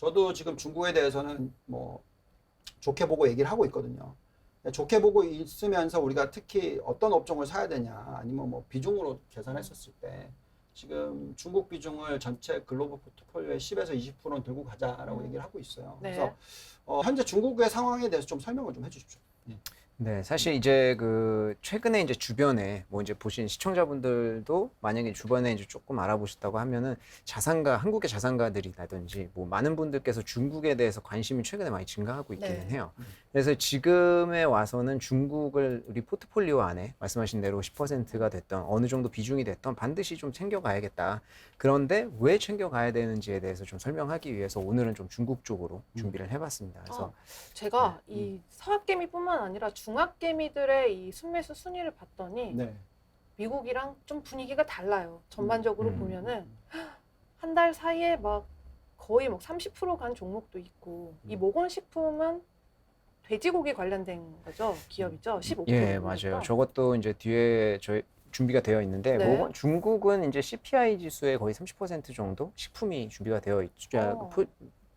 저도 지금 중국에 대해서는 뭐 좋게 보고 얘기를 하고 있거든요. 좋게 보고 있으면서 우리가 특히 어떤 업종을 사야 되냐, 아니면 뭐 비중으로 계산했었을 때 지금 중국 비중을 전체 글로벌 포트폴리오의 10에서 20%는 들고 가자라고 얘기를 하고 있어요. 네. 그래서 현재 중국의 상황에 대해서 좀 설명을 좀 해주십시오. 네, 사실 이제 그 최근에 이제 주변에 뭐 이제 보신 시청자분들도 만약에 주변에 이제 조금 알아보셨다고 하면은 자산가, 한국의 자산가들이라든지 뭐 많은 분들께서 중국에 대해서 관심이 최근에 많이 증가하고 있기는 네. 해요. 그래서 지금에 와서는 중국을 우리 포트폴리오 안에 말씀하신 대로 10%가 됐던 어느 정도 비중이 됐던 반드시 좀 챙겨가야겠다. 그런데 왜 챙겨가야 되는지에 대해서 좀 설명하기 위해서 오늘은 좀 중국 쪽으로 준비를 해봤습니다. 그래서 제가 이 서학개미뿐만 아니라 중학개미들의 이 순매수 순위를 봤더니 네. 미국이랑 좀 분위기가 달라요. 전반적으로 음. 보면은 한 달 사이에 막 거의 막 30%간 종목도 있고 이 모건식품은 돼지고기 관련된 거죠. 기업이죠. 15%. 예, 맞아요. 저것도 이제 뒤에 저희 준비가 되어 있는데 네. 뭐 중국은 이제 CPI 지수의 거의 30% 정도 식품이 준비가 되어 있죠.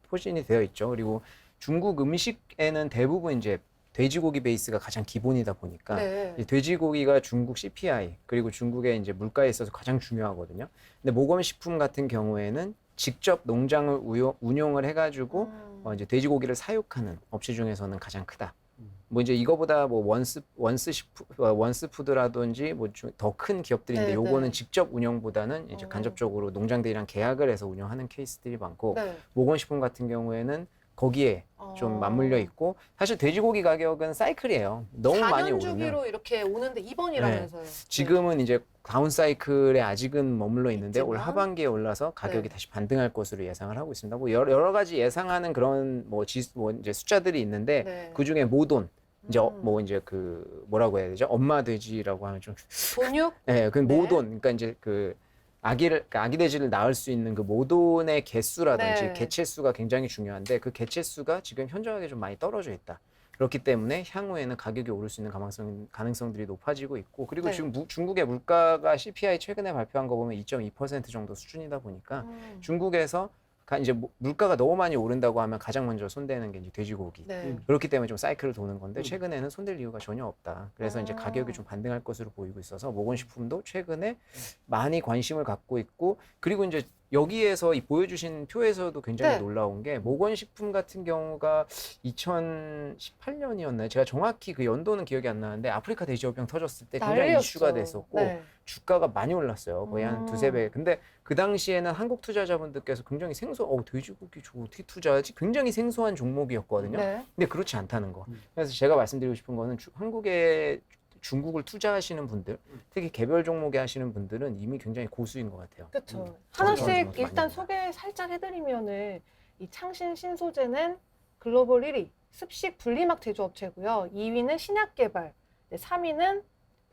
포진이 되어 있죠. 그리고 중국 음식에는 대부분 이제 돼지고기 베이스가 가장 기본이다 보니까 네. 이 돼지고기가 중국 CPI 그리고 중국의 이제 물가에 있어서 가장 중요하거든요. 근데 모건식품 같은 경우에는 직접 농장을 운용을 해가지고 이제 돼지고기를 사육하는 업체 중에서는 가장 크다. 뭐 이제 이거보다 뭐 원스 푸드라든지 뭐 더 큰 기업들인데 네, 요거는 네. 직접 운영보다는 이제 간접적으로 농장들이랑 계약을 해서 운영하는 케이스들이 많고 네. 모건식품 같은 경우에는 거기에 좀 맞물려 있고 사실 돼지고기 가격은 사이클이에요. 너무 많이 4년 오르면 주기로 이렇게 오는데 이번이라면서요. 지금은 이제 다운 사이클에 아직은 머물러 있는데 올 있지만. 하반기에 올라서 가격이 네. 다시 반등할 것으로 예상을 하고 있습니다. 뭐 여러 가지 예상하는 그런 뭐 이제 숫자들이 있는데 네. 그 중에 모돈 이제 뭐 이제 그 뭐라고 해야 되죠? 엄마 돼지라고 하면 좀 돈육? 네, 그 네. 모돈 그러니까 이제 그 그러니까 아기 돼지를 낳을 수 있는 그 모돈의 개수라든지 네. 개체 수가 굉장히 중요한데 그 개체 수가 지금 현저하게 좀 많이 떨어져 있다. 그렇기 때문에 향후에는 가격이 오를 수 있는 가능성들이 높아지고 있고 그리고 네. 지금 중국의 물가가 CPI 최근에 발표한 거 보면 2.2% 정도 수준이다 보니까 중국에서 이제 물가가 너무 많이 오른다고 하면 가장 먼저 손대는 게 이제 돼지고기. 네. 그렇기 때문에 좀 사이클을 도는 건데 최근에는 손댈 이유가 전혀 없다. 그래서 이제 가격이 좀 반등할 것으로 보이고 있어서 모건식품도 최근에 많이 관심을 갖고 있고 그리고 이제 여기에서 이 보여주신 표에서도 굉장히 네. 놀라운 게 모건식품 같은 경우가 2018년이었나요? 제가 정확히 그 연도는 기억이 안 나는데 아프리카 돼지열병 터졌을 때 굉장히 난리였죠. 이슈가 됐었고 네. 주가가 많이 올랐어요. 거의 한 두세 배. 근데 그 당시에는 한국 투자자분들께서 굉장히 돼지고기 저거 어떻게 투자하지? 굉장히 생소한 종목이었거든요. 네. 근데 그렇지 않다는 거. 그래서 제가 말씀드리고 싶은 거는 한국에 중국을 투자하시는 분들, 특히 개별 종목에 하시는 분들은 이미 굉장히 고수인 것 같아요. 그렇죠. 저는 하나씩 많이 일단 합니다. 소개 살짝 해드리면은 이 창신 신소재는 글로벌 1위 습식 분리막 제조업체고요. 2위는 신약 개발, 3위는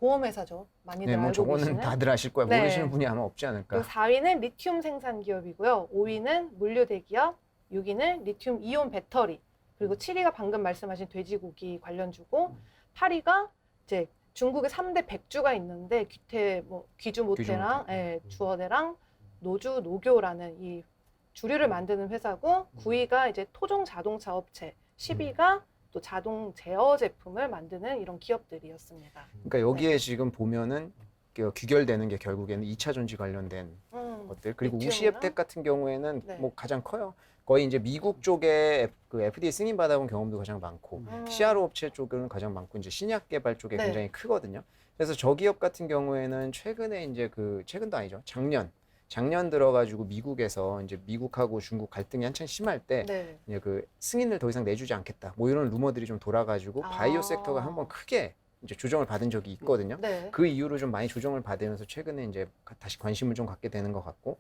보험회사죠. 많이들 네, 뭐 알고 저거는 계시는. 다들 아실 거예요. 네. 모르시는 분이 아마 없지 않을까. 그리고 4위는 리튬 생산 기업이고요. 5위는 물류 대기업, 6위는 리튬 이온 배터리, 그리고 7위가 방금 말씀하신 돼지고기 관련주고, 8위가 이제 중국의 3대 백주가 있는데 귀주 모태랑 모태. 주어대랑 노주 노교라는 이 주류를 만드는 회사고, 9위가 이제 토종 자동차 업체, 10위가 또 자동 제어 제품을 만드는 이런 기업들이었습니다. 그러니까 여기에 지금 보면은 귀결되는 게 결국에는 2차 전지 관련된 것들 그리고 리튬이랑? 우시앱텍 같은 경우에는 네. 뭐 가장 커요. 거의 이제 미국 쪽에 그 FDA 승인 받아본 경험도 가장 많고 CRO 업체 쪽은 가장 많고 이제 신약 개발 쪽에 네. 굉장히 크거든요. 그래서 저 기업 같은 경우에는 최근에 이제 최근도 아니죠. 작년 들어가지고 미국에서 이제 미국하고 중국 갈등이 한참 심할 때 네. 이제 그 승인을 더 이상 내주지 않겠다. 뭐 이런 루머들이 좀 돌아가지고 바이오 섹터가 한번 크게 이제 조정을 받은 적이 있거든요. 네. 그 이후로 좀 많이 조정을 받으면서 최근에 이제 다시 관심을 좀 갖게 되는 것 같고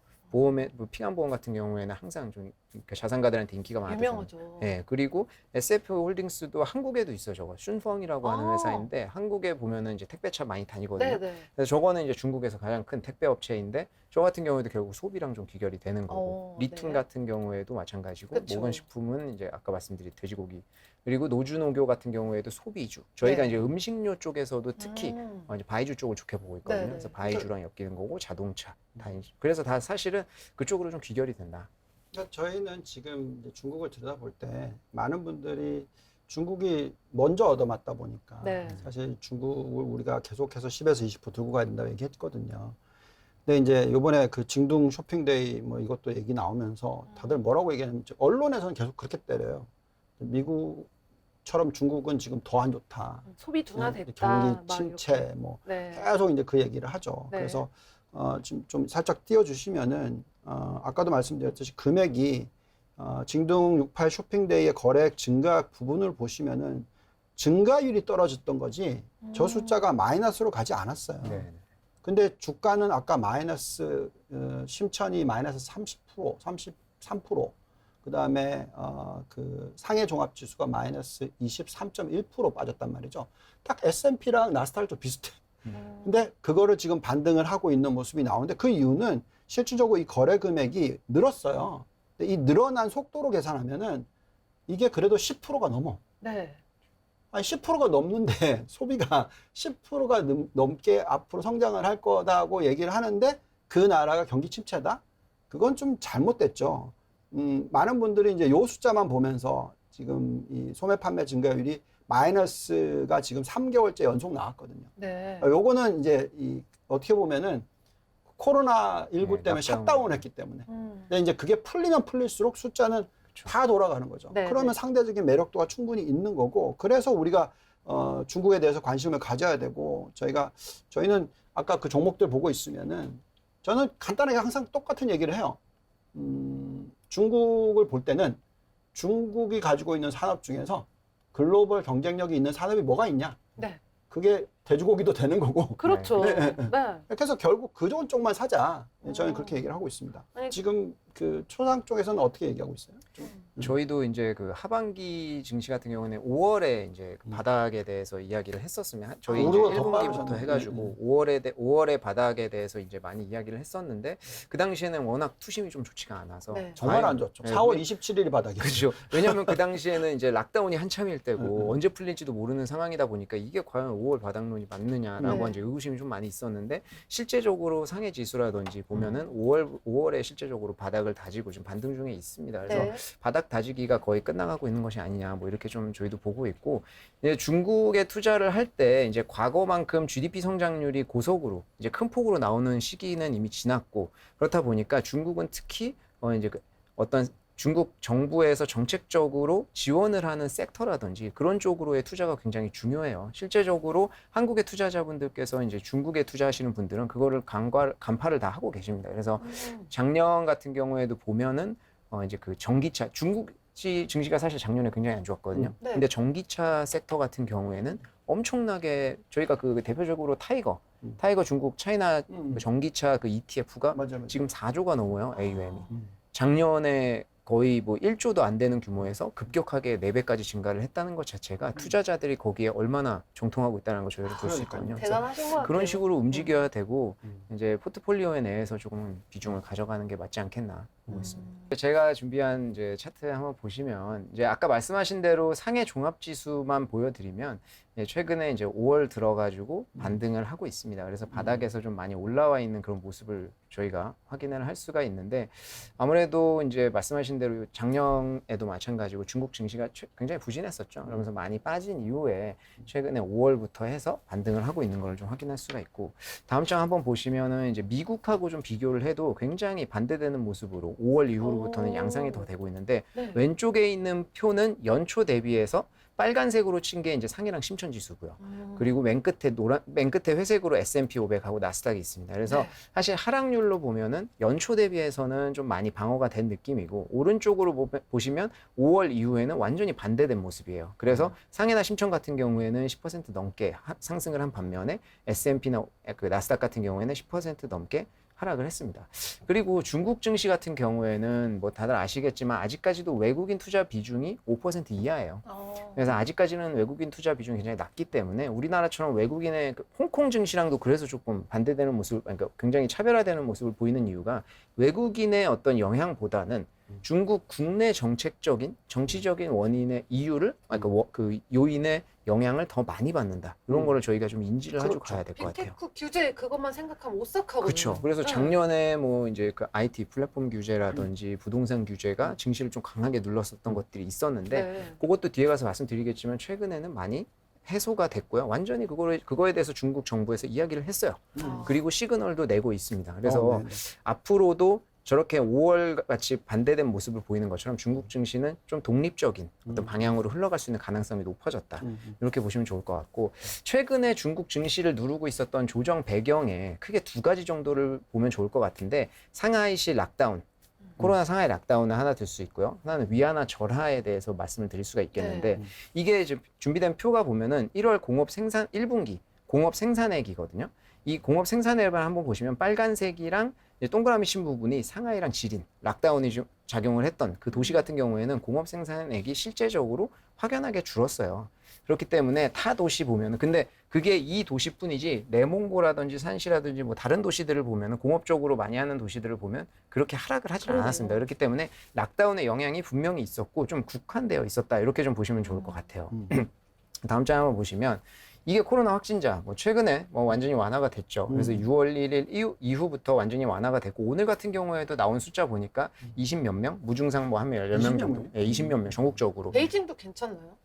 피난보험 같은 경우에는 항상 좀 자산가들한테 인기가 많아서 유명하죠. 예, 그리고 SF 홀딩스도 한국에도 있어요. 저거 슌펑이라고 하는 회사인데 한국에 보면은 이제 택배차 많이 다니거든요. 네. 그래서 저거는 이제 중국에서 가장 큰 택배 업체인데 저 같은 경우에도 결국 소비랑 좀 귀결이 되는 거고 리튬 네. 같은 경우에도 마찬가지고 그쵸. 모건식품은 이제 아까 말씀드린 돼지고기 그리고 노주노교 같은 경우에도 소비주 저희가 네. 이제 음식료 쪽에서도 특히 이제 바이주 쪽을 좋게 보고 있거든요. 네, 네. 그래서 바이주랑 엮이는 거고 자동차 그래서 다 사실은 그쪽으로 좀 귀결이 된다. 그러니까 저희는 지금 이제 중국을 들여다볼 때 많은 분들이 중국이 먼저 얻어맞다 보니까 네. 사실 중국을 우리가 계속해서 10에서 20% 들고 가야 된다고 얘기했거든요. 근데 이제 요번에 그 징둥 쇼핑데이 뭐 이것도 얘기 나오면서 다들 뭐라고 얘기하냐면 언론에서는 계속 그렇게 때려요. 미국처럼 중국은 지금 더 안 좋다. 소비 둔화됐다. 경기 막 침체 이렇게. 뭐 네. 계속 이제 그 얘기를 하죠. 네. 그래서 좀 살짝 띄워주시면은 아까도 말씀드렸듯이 금액이 징둥 68 쇼핑데이의 거래액 증가 부분을 보시면은 증가율이 떨어졌던 거지 저 숫자가 마이너스로 가지 않았어요. 네. 근데 주가는 아까 마이너스 심천이 마이너스 30%, 33%, 그 다음에 그 상해 종합 지수가 마이너스 23.1% 빠졌단 말이죠. 딱 S&P랑 나스닥도 비슷해. 근데 그거를 지금 반등을 하고 있는 모습이 나오는데 그 이유는 실질적으로 이 거래 금액이 늘었어요. 근데 이 늘어난 속도로 계산하면은 이게 그래도 10%가 넘어. 네. 아니 10%가 넘는데 소비가 10%가 넘게 앞으로 성장을 할 거다고 얘기를 하는데 그 나라가 경기 침체다? 그건 좀 잘못됐죠. 많은 분들이 이제 요 숫자만 보면서 지금 이 소매 판매 증가율이 마이너스가 지금 3개월째 연속 나왔거든요. 네. 요거는 이제 어떻게 보면은 코로나19 네, 때문에 락다운. 샷다운을 했기 때문에. 근데 이제 그게 풀리면 풀릴수록 숫자는 다 돌아가는 거죠. 네, 그러면 네. 상대적인 매력도가 충분히 있는 거고, 그래서 우리가 중국에 대해서 관심을 가져야 되고, 저희는 아까 그 종목들 보고 있으면은 저는 간단하게 항상 똑같은 얘기를 해요. 중국을 볼 때는 중국이 가지고 있는 산업 중에서 글로벌 경쟁력이 있는 산업이 뭐가 있냐? 네. 그게 돼지고기도 되는 거고. 그렇죠. 네, 네. 네. 그래서 결국 그 좋은 쪽만 사자. 저는 어. 그렇게 얘기를 하고 있습니다. 아니, 지금 그 초상 쪽에서는 어떻게 얘기하고 있어요? 저희도 이제 그 하반기 증시 같은 경우는 5월에 이제 그 바닥에 대해서 이야기를 했었으면 저희 이제 우리가 더 1분기부터 빠르잖아요. 해가지고 5월의 바닥에 대해서 이제 많이 이야기를 했었는데 그 당시에는 워낙 투심이 좀 좋지가 않아서 네. 정말 안 좋죠. 네, 4월 27일이 바닥이에요. 그렇죠. 왜냐하면 그 당시에는 이제 락다운이 한참일 때고 언제 풀릴지도 모르는 상황이다 보니까 이게 과연 5월 바닥론이 맞느냐라고 네. 이제 의구심이 좀 많이 있었는데 실제적으로 상해 지수라든지 보면은 5월에 실제적으로 바닥을 다지고 지금 반등 중에 있습니다. 그래서 네. 바닥 다지기가 거의 끝나가고 있는 것이 아니냐 뭐 이렇게 좀 저희도 보고 있고 이제 중국에 투자를 할 때 이제 과거만큼 GDP 성장률이 고속으로 이제 큰 폭으로 나오는 시기는 이미 지났고 그렇다 보니까 중국은 특히 이제 어떤 중국 정부에서 정책적으로 지원을 하는 섹터라든지 그런 쪽으로의 투자가 굉장히 중요해요. 실제적으로 한국의 투자자분들께서 이제 중국에 투자하시는 분들은 그거를 간파를 다 하고 계십니다. 그래서 작년 같은 경우에도 보면은 이제 그 전기차 중국 증시가 사실 작년에 굉장히 안 좋았거든요. 네. 근데 전기차 sek터 같은 경우에는 엄청나게 저희가 그 대표적으로 타이거 중국 차이나 그 전기차 그 ETF가 맞아요. 지금 4조가 넘어요, AUM이. 음. 작년에 거의 뭐 1조도 안 되는 규모에서 급격하게 4배까지 증가를 했다는 것 자체가 투자자들이 거기에 얼마나 정통하고 있다는 걸 저희가 볼 수 있거든요. 그래서 대단하신 것 같아요. 그런 식으로 움직여야 되고 음. 이제 포트폴리오에 내에서 조금 비중을 가져가는 게 맞지 않겠나 보고 있습니다. 제가 준비한 이제 차트 한번 보시면 이제 아까 말씀하신 대로 상해 종합 지수만 보여드리면 최근에 이제 5월 들어가지고 반등을 하고 있습니다. 그래서 바닥에서 좀 많이 올라와 있는 그런 모습을 저희가 확인을 할 수가 있는데 아무래도 이제 말씀하신 대로 작년에도 마찬가지고 중국 증시가 굉장히 부진했었죠. 그러면서 많이 빠진 이후에 최근에 5월부터 해서 반등을 하고 있는 걸 좀 확인할 수가 있고 다음 장 한번 보시면은 이제 미국하고 좀 비교를 해도 굉장히 반대되는 모습으로 5월 이후로부터는 양상이 더 되고 있는데 네. 왼쪽에 있는 표는 연초 대비해서 빨간색으로 친 게 이제 상해랑 심천 지수고요. 그리고 맨 끝에 회색으로 S&P 500하고 나스닥이 있습니다. 그래서 네. 사실 하락률로 보면은 연초 대비해서는 좀 많이 방어가 된 느낌이고 오른쪽으로 보시면 5월 이후에는 완전히 반대된 모습이에요. 그래서 상해나 심천 같은 경우에는 10% 넘게 상승을 한 반면에 S&P나 그 나스닥 같은 경우에는 10% 넘게 하락을 했습니다. 그리고 중국 증시 같은 경우에는 뭐 다들 아시겠지만 아직까지도 외국인 투자 비중이 5% 이하예요. 그래서 아직까지는 외국인 투자 비중이 굉장히 낮기 때문에 우리나라처럼 외국인의 홍콩 증시랑도 그래서 조금 반대되는 모습, 그러니까 굉장히 차별화되는 모습을 보이는 이유가 외국인의 어떤 영향보다는 중국 국내 정책적인 정치적인 원인의 이유를 그러니까 그 요인의 영향을 더 많이 받는다. 이런 거를 저희가 좀 인지를 하고 그렇죠. 가야 될 것 같아요. 빅테크 규제 그것만 생각하면 오싹하거든요. 그렇죠. 그래서 네. 작년에 뭐 이제 그 IT 플랫폼 규제라든지 부동산 규제가 증시를 좀 강하게 눌렀었던 것들이 있었는데 네. 그것도 뒤에 가서 말씀드리겠지만 최근에는 많이 해소가 됐고요. 완전히 그거에 대해서 중국 정부에서 이야기를 했어요. 아. 그리고 시그널도 내고 있습니다. 그래서 네네. 앞으로도 저렇게 5월 같이 반대된 모습을 보이는 것처럼 중국 증시는 좀 독립적인 어떤 방향으로 흘러갈 수 있는 가능성이 높아졌다. 이렇게 보시면 좋을 것 같고 최근에 중국 증시를 누르고 있었던 조정 배경에 크게 두 가지 정도를 보면 좋을 것 같은데 상하이시 락다운, 코로나 상하이 락다운은 하나 들 수 있고요. 하나는 위안화 절하에 대해서 말씀을 드릴 수가 있겠는데 네. 이게 이제 준비된 표가 보면은 1월 공업 생산 1분기 공업 생산액이거든요. 이 공업 생산액을 한번 보시면 빨간색이랑 이제 동그라미 친 부분이 상하이랑 지린, 락다운이 좀 작용을 했던 그 도시 같은 경우에는 공업 생산액이 실제적으로 확연하게 줄었어요. 그렇기 때문에 타 도시 보면은 근데 그게 이 도시뿐이지 레몽고라든지 산시라든지 뭐 다른 도시들을 보면은 공업적으로 많이 하는 도시들을 보면 그렇게 하락을 하지 그러네요. 않았습니다. 그렇기 때문에 락다운의 영향이 분명히 있었고 좀 국한되어 있었다. 이렇게 좀 보시면 좋을 것 같아요. 다음 장 한번 보시면 이게 코로나 확진자 뭐 최근에 뭐 완전히 완화가 됐죠. 그래서 6월 1일 이후부터 완전히 완화가 됐고 오늘 같은 경우에도 나온 숫자 보니까 20 몇 명, 무증상 뭐 한 명, 10명 20몇 정도. 명? 예, 20몇 명 전국적으로. 베이징도 괜찮나요?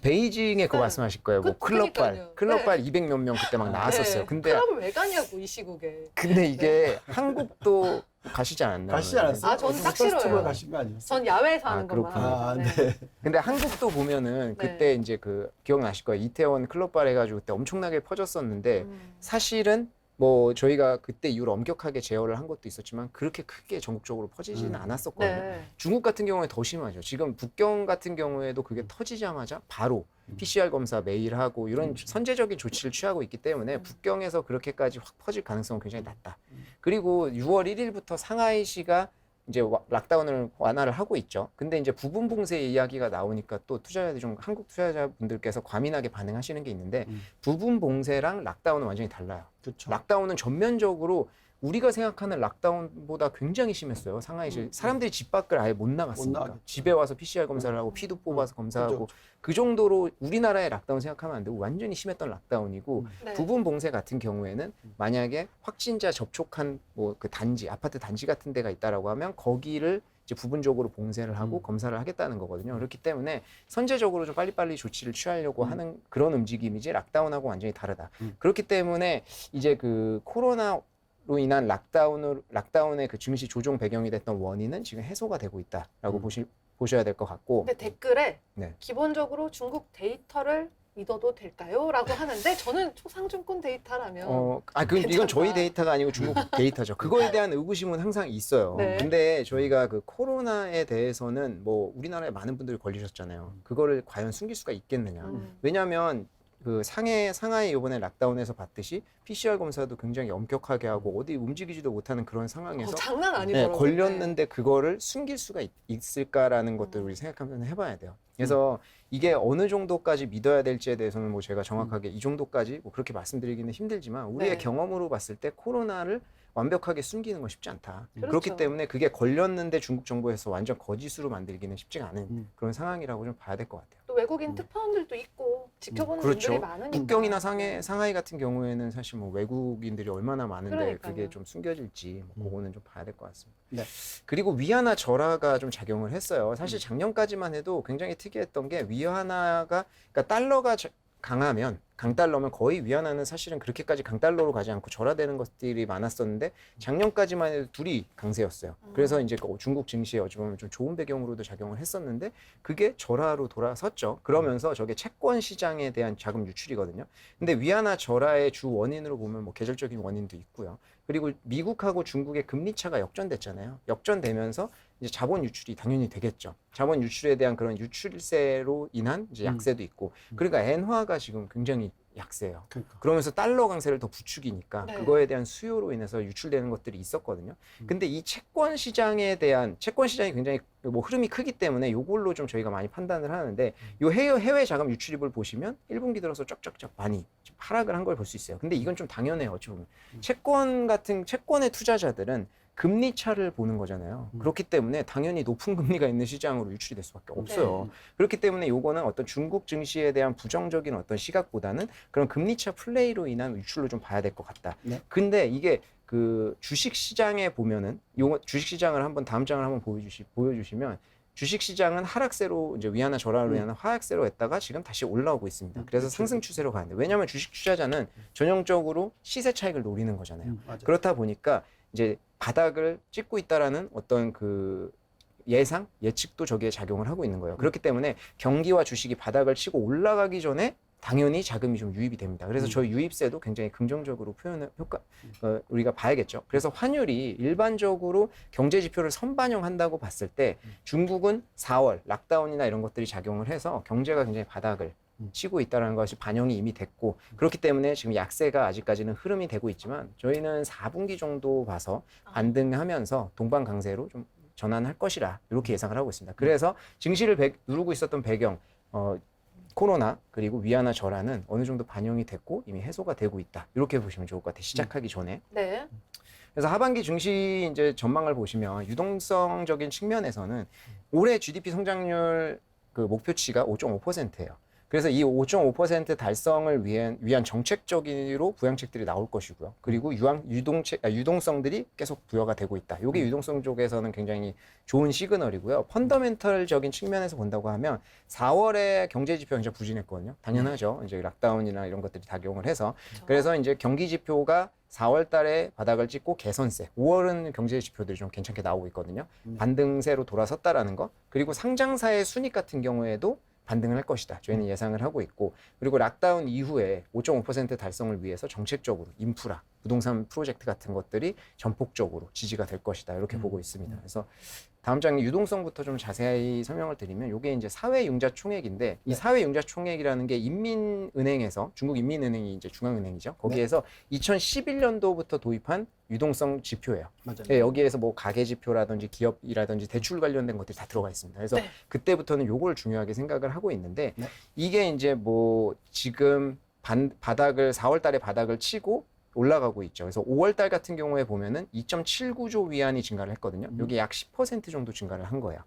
베이징에 그거 네. 말씀하실 거예요. 뭐 클럽발, 그러니까요. 클럽발 200 몇 명 그때 막 나왔었어요. 네. 근데 클럽을 왜 가냐고 이 시국에. 이게 한국도 가시지 않았나요? 가시지 않았어요? 아, 저는 딱 페스티벌 싫어요. 가신 거 아니었어요? 전 야외에서 아, 하는 것만. 그렇구나. 아, 네. 네. 근데 한국도 보면은 그때 이제 그 기억나실 거예요. 이태원 클럽발 해가지고 그때 엄청나게 퍼졌었는데 사실은 뭐 저희가 그때 이후로 엄격하게 제어를 한 것도 있었지만 그렇게 크게 전국적으로 퍼지지는 않았었거든요. 네. 중국 같은 경우에 더 심하죠. 지금 북경 같은 경우에도 그게 터지자마자 바로 PCR 검사 매일 하고 이런 선제적인 조치를 취하고 있기 때문에 북경에서 그렇게까지 확 퍼질 가능성은 굉장히 낮다. 그리고 6월 1일부터 상하이시가 이제 락다운을 완화를 하고 있죠. 근데 이제 부분 봉쇄 이야기가 나오니까 또 투자자들 좀 한국 투자자분들께서 과민하게 반응하시는 게 있는데 부분 봉쇄랑 락다운은 완전히 달라요. 그렇죠. 락다운은 전면적으로 우리가 생각하는 락다운보다 굉장히 심했어요. 상하이시 사람들이 집 밖을 아예 못 못 나갔으니까 나가겠죠. 집에 와서 PCR 검사를 하고 피도 뽑아서 검사하고 그 정도로 우리나라의 락다운 생각하면 안 되고 완전히 심했던 락다운이고 네. 부분 봉쇄 같은 경우에는 만약에 확진자 접촉한 뭐 그 단지 아파트 단지 같은 데가 있다라고 하면 거기를 이제 부분적으로 봉쇄를 하고 검사를 하겠다는 거거든요. 그렇기 때문에 선제적으로 좀 빨리빨리 조치를 취하려고 하는 그런 움직임이지 락다운하고 완전히 다르다. 그렇기 때문에 이제 그 코로나로 인한 락다운의 그 증시 조정 배경이 됐던 원인은 지금 해소가 되고 있다라고 보셔야 될 것 같고. 근데 댓글에 네. 기본적으로 중국 데이터를 믿어도 될까요? 라고 하는데 저는 초상증권 데이터라면 이건 저희 괜찮다. 데이터가 아니고 중국 데이터죠. 그거에 대한 의구심은 항상 있어요. 네. 근데 저희가 그 코로나에 대해서는 뭐 우리나라에 많은 분들이 걸리셨잖아요. 그거를 과연 숨길 수가 있겠느냐. 왜냐하면 그 상하이 이번에 락다운에서 봤듯이 PCR 검사도 굉장히 엄격하게 하고 어디 움직이지도 못하는 그런 상황에서 장난 네, 아니더라고요. 걸렸는데 그거를 숨길 수가 있을까라는 것들을 우리 생각하면서 해봐야 돼요. 그래서 이게 어느 정도까지 믿어야 될지에 대해서는 뭐 제가 정확하게 이 정도까지 뭐 그렇게 말씀드리기는 힘들지만 우리의 네. 경험으로 봤을 때 코로나를 완벽하게 숨기는 건 쉽지 않다. 그렇죠. 그렇기 때문에 그게 걸렸는데 중국 정부에서 완전 거짓으로 만들기는 쉽지가 않은 그런 상황이라고 좀 봐야 될 것 같아요. 또 외국인 특파원들도 있고 지켜보는 그렇죠. 분들이 많으니까. 북경이나 상하이 같은 경우에는 사실 뭐 외국인들이 얼마나 많은데 그러니까요. 그게 좀 숨겨질지 뭐 그거는 좀 봐야 될 것 같습니다. 네. 그리고 위안화 절하가 좀 작용을 했어요. 사실 작년까지만 해도 굉장히 특이했던 게 위안화가 그러니까 달러가 강하면 강달러면 거의 위안화는 사실은 그렇게까지 강달러로 가지 않고 절하되는 것들이 많았었는데 작년까지만 해도 둘이 강세였어요. 그래서 이제 중국 증시에 어찌 보면 좀 좋은 배경으로도 작용을 했었는데 그게 절하로 돌아섰죠. 그러면서 저게 채권 시장에 대한 자금 유출이거든요. 근데 위안화 절하의 주 원인으로 보면 뭐 계절적인 원인도 있고요. 그리고 미국하고 중국의 금리 차가 역전됐잖아요. 역전되면서 이제 자본 유출이 당연히 되겠죠. 자본 유출에 대한 그런 유출세로 인한 이제 약세도 있고, 그러니까 엔화가 지금 굉장히 약세예요. 그러니까. 그러면서 달러 강세를 더 부추기니까 네. 그거에 대한 수요로 인해서 유출되는 것들이 있었거든요. 근데 이 채권 시장이 굉장히 뭐 흐름이 크기 때문에 요걸로 좀 저희가 많이 판단을 하는데 요 해외 자금 유출입을 보시면 1분기 들어서 쩍쩍쩍 많이 좀 하락을 한 걸 볼 수 있어요. 근데 이건 좀 당연해요. 어찌 보면 채권의 투자자들은 금리 차를 보는 거잖아요. 그렇기 때문에 당연히 높은 금리가 있는 시장으로 유출이 될 수밖에 없어요. 그렇기 때문에 요거는 어떤 중국 증시에 대한 부정적인 어떤 시각보다는 그런 금리차 플레이로 인한 유출로 좀 봐야 될 것 같다. 네. 근데 이게 그 주식 시장에 보면은 요 주식 시장을 한번 다음 장을 한번 보여주시면 주식 시장은 하락세로 이제 위안화 절하로 인한 하락세로 했다가 지금 다시 올라오고 있습니다. 그래서 그렇죠. 상승 추세로 가는데 왜냐하면 주식 투자자는 전형적으로 시세 차익을 노리는 거잖아요. 맞아요. 그렇다 보니까 이제 바닥을 찍고 있다라는 어떤 그 예측도 저기에 작용을 하고 있는 거예요. 그렇기 때문에 경기와 주식이 바닥을 치고 올라가기 전에 당연히 자금이 좀 유입이 됩니다. 그래서 저희 유입세도 굉장히 긍정적으로 우리가 봐야겠죠. 그래서 환율이 일반적으로 경제 지표를 선반영한다고 봤을 때 중국은 4월 락다운이나 이런 것들이 작용을 해서 경제가 굉장히 바닥을 치고 있다는 것이 반영이 이미 됐고 그렇기 때문에 지금 약세가 아직까지는 흐름이 되고 있지만 저희는 4분기 정도 봐서 반등하면서 동반 강세로 좀 전환할 것이라 이렇게 예상을 하고 있습니다. 그래서 증시를 누르고 있었던 배경 코로나 그리고 위안화 절하는 어느 정도 반영이 됐고 이미 해소가 되고 있다. 이렇게 보시면 좋을 것 같아요. 시작하기 전에. 네. 그래서 하반기 증시 이제 전망을 보시면 유동성적인 측면에서는 올해 GDP 성장률 그 목표치가 5.5%예요. 그래서 이 5.5% 달성을 위한 정책적으로 부양책들이 나올 것이고요. 그리고 유동성들이 계속 부여가 되고 있다. 이게 유동성 쪽에서는 굉장히 좋은 시그널이고요. 펀더멘털적인 측면에서 본다고 하면 4월에 경제 지표가 굉장히 부진했거든요. 당연하죠. 이제 락다운이나 이런 것들이 작용을 해서 그래서 이제 경기 지표가 4월 달에 바닥을 찍고 개선세. 5월은 경제 지표들이 좀 괜찮게 나오고 있거든요. 반등세로 돌아섰다라는 거. 그리고 상장사의 순익 같은 경우에도 반등을 할 것이다. 저희는 예상을 하고 있고 그리고 락다운 이후에 5.5% 달성을 위해서 정책적으로 인프라, 부동산 프로젝트 같은 것들이 전폭적으로 지지가 될 것이다. 이렇게 보고 있습니다. 그래서 다음 장에 유동성부터 좀 자세히 설명을 드리면 이게 이제 사회융자총액인데 이 사회융자총액이라는 게 인민은행에서 중국 인민은행이 이제 중앙은행이죠. 거기에서 2011년도부터 도입한 유동성 지표예요. 맞아요. 예, 여기에서 뭐 가계 지표라든지 기업이라든지 대출 관련된 것들이 다 들어가 있습니다. 그래서 그때부터는 요걸 중요하게 생각을 하고 있는데 이게 이제 뭐 지금 바닥을 4월 달에 바닥을 치고 올라가고 있죠. 그래서 5월 달 같은 경우에 보면은 2.79조 위안이 증가를 했거든요. 여기 약 10% 정도 증가를 한 거예요.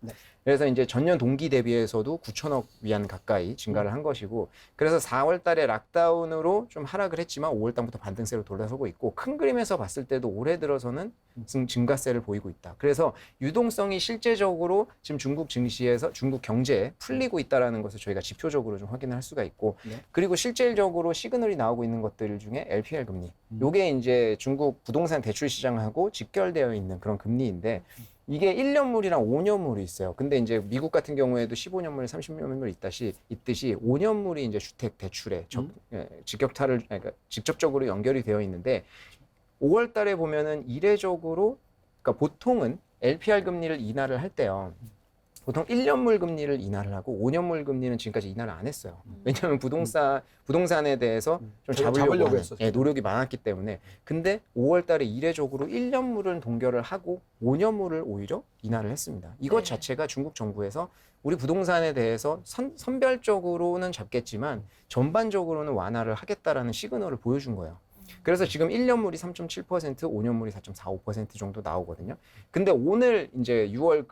그래서 이제 전년 동기 대비해서도 9천억 위안 가까이 증가를 한 것이고 그래서 4월 달에 락다운으로 좀 하락을 했지만 5월 달부터 반등세로 돌아서고 있고 큰 그림에서 봤을 때도 올해 들어서는 증가세를 보이고 있다. 그래서 유동성이 실제적으로 지금 중국 증시에서 중국 경제에 풀리고 있다라는 것을 저희가 지표적으로 좀 확인을 할 수가 있고 그리고 실질적으로 시그널이 나오고 있는 것들 중에 LPR 금리 요게 이제 중국 부동산 대출 시장하고 직결되어 있는 그런 금리인데 이게 1년물이랑 5년물이 있어요. 근데 이제 미국 같은 경우에도 15년물, 30년물 있듯이 5년물이 이제 주택 대출에 그러니까 직접적으로 연결이 되어 있는데 5월 달에 보면은 이례적으로 그러니까 보통은 LPR 금리를 인하를 할 때요. 보통 1년물 금리를 인하를 하고 5년물 금리는 지금까지 인하를 안 했어요. 왜냐하면 부동산에 대해서 좀 잡으려고 하는, 노력이 많았기 때문에. 근데 5월 달에 이례적으로 1년물은 동결을 하고 5년물을 오히려 인하를 했습니다. 이것 자체가 중국 정부에서 우리 부동산에 대해서 선별적으로는 잡겠지만 전반적으로는 완화를 하겠다라는 시그널을 보여준 거예요. 그래서 지금 1년물이 3.7%, 5년물이 4.45% 정도 나오거든요. 근데 오늘 이제 6월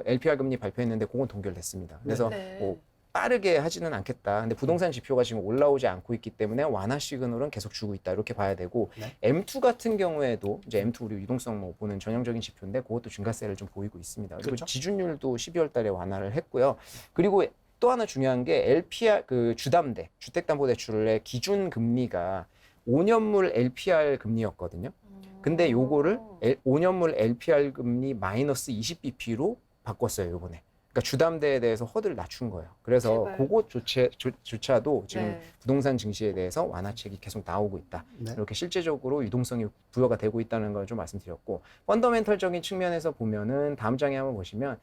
LPR 금리 발표했는데 그건 동결됐습니다. 그래서 뭐 빠르게 하지는 않겠다. 근데 부동산 지표가 지금 올라오지 않고 있기 때문에 완화 시그널은 계속 주고 있다. 이렇게 봐야 되고 M2 같은 경우에도 이제 M2 우리 유동성 뭐 보는 전형적인 지표인데 그것도 증가세를 좀 보이고 있습니다. 그리고 그렇죠? 지준율도 12월 달에 완화를 했고요. 그리고 또 하나 중요한 게 LPR 그 주담대 주택담보대출의 기준 금리가 5년물 LPR 금리였거든요. 근데 요거를 5년물 LPR 금리 마이너스 20bp로 바꿨어요, 요번에. 그러니까 주담대에 대해서 허들을 낮춘 거예요. 그래서 그것조차도 지금 부동산 증시에 대해서 완화책이 계속 나오고 있다. 이렇게 실제적으로 유동성이 부여가 되고 있다는 걸 좀 말씀드렸고 펀더멘털적인 측면에서 보면은 다음 장에 한번 보시면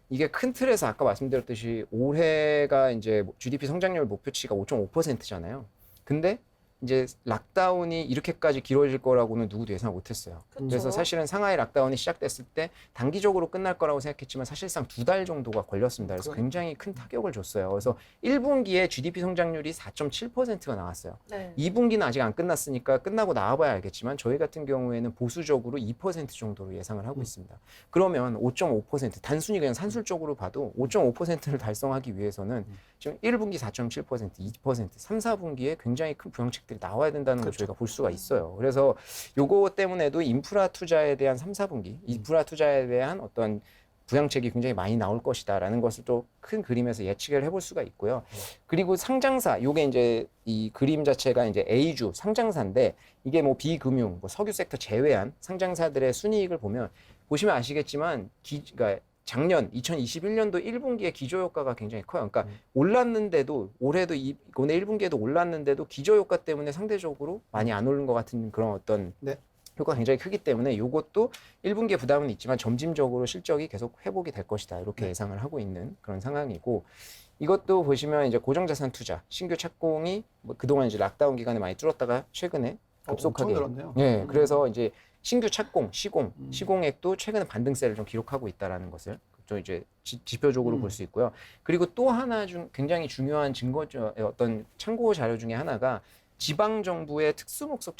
이게 큰 틀에서 아까 말씀드렸듯이 올해가 이제 GDP 성장률 목표치가 5.5%잖아요. 근데 이제 락다운이 이렇게까지 길어질 거라고는 누구도 예상 못했어요. 그쵸. 그래서 사실은 상하이 락다운이 시작됐을 때 단기적으로 끝날 거라고 생각했지만 사실상 2달 정도가 걸렸습니다. 그래서 굉장히 큰 타격을 줬어요. 그래서 1분기에 GDP 성장률이 4.7%가 나왔어요. 네. 2분기는 아직 안 끝났으니까 끝나고 나와봐야 알겠지만 저희 같은 경우에는 보수적으로 2% 정도로 예상을 하고 있습니다. 그러면 5.5% 단순히 그냥 산술적으로 봐도 5.5%를 달성하기 위해서는 지금 1분기 4.7%, 2%, 3, 4분기에 굉장히 큰 부양책들이 나와야 된다는 걸 그렇죠. 저희가 볼 수가 있어요. 그래서 요거 때문에도 인프라 투자에 대한 3, 4분기, 인프라 투자에 대한 어떤 부양책이 굉장히 많이 나올 것이다라는 것을 또 큰 그림에서 예측을 해볼 수가 있고요. 그리고 상장사, 요게 이제 이 그림 자체가 이제 A주 상장사인데 이게 뭐 비금융, 뭐 석유 섹터 제외한 상장사들의 순이익을 보시면 아시겠지만 그러니까 작년 2021년도 1분기에 기저효과가 굉장히 커요. 그러니까 올랐는데도 올해도 이번에 1분기에도 올랐는데도 기저효과 때문에 상대적으로 많이 안 오른 것 같은 그런 어떤 네. 효과가 굉장히 크기 때문에 이것도 1분기에 부담은 있지만 점진적으로 실적이 계속 회복이 될 것이다. 이렇게 예상을 하고 있는 그런 상황이고 이것도 보시면 이제 고정자산 투자, 신규 착공이 뭐 그동안 이제 락다운 기간에 많이 줄었다가 최근에 급속하게 엄청 늘었네요. 예, 그래서 이제 신규 착공, 시공액도 최근에 반등세를 좀 기록하고 있다라는 것을 좀 이제 지표적으로 볼 수 있고요. 그리고 또 하나 중 굉장히 중요한 어떤 참고 자료 중에 하나가 지방 정부의 특수목적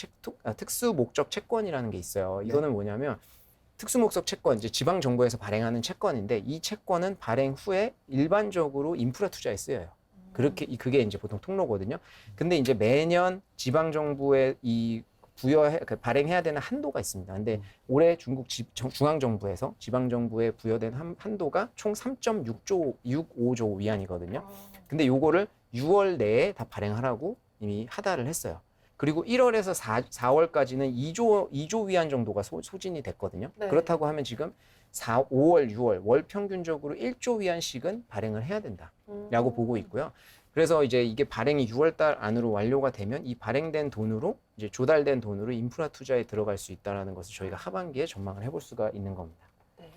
채권이라는 게 있어요. 이거는 뭐냐면 특수목적 채권, 이제 지방 정부에서 발행하는 채권인데 이 채권은 발행 후에 일반적으로 인프라 투자에 쓰여요. 그게 이제 보통 통로거든요. 근데 이제 매년 지방 정부의 이 발행해야 되는 한도가 있습니다. 근데 올해 중국 중앙 정부에서 지방 정부에 부여된 한도가 총 3.65조 위안이거든요. 근데 요거를 6월 내에 다 발행하라고 이미 하달을 했어요. 그리고 1월에서 4월까지는 2조 위안 정도가 소진이 됐거든요. 네. 그렇다고 하면 지금 5월, 6월 월 평균적으로 1조 위안씩은 발행을 해야 된다라고 보고 있고요. 그래서 이제 이게 발행이 6월 달 안으로 완료가 되면 이 발행된 돈으로 이제 조달된 돈으로 인프라 투자에 들어갈 수 있다라는 것을 저희가 하반기에 전망을 해볼 수가 있는 겁니다. 네.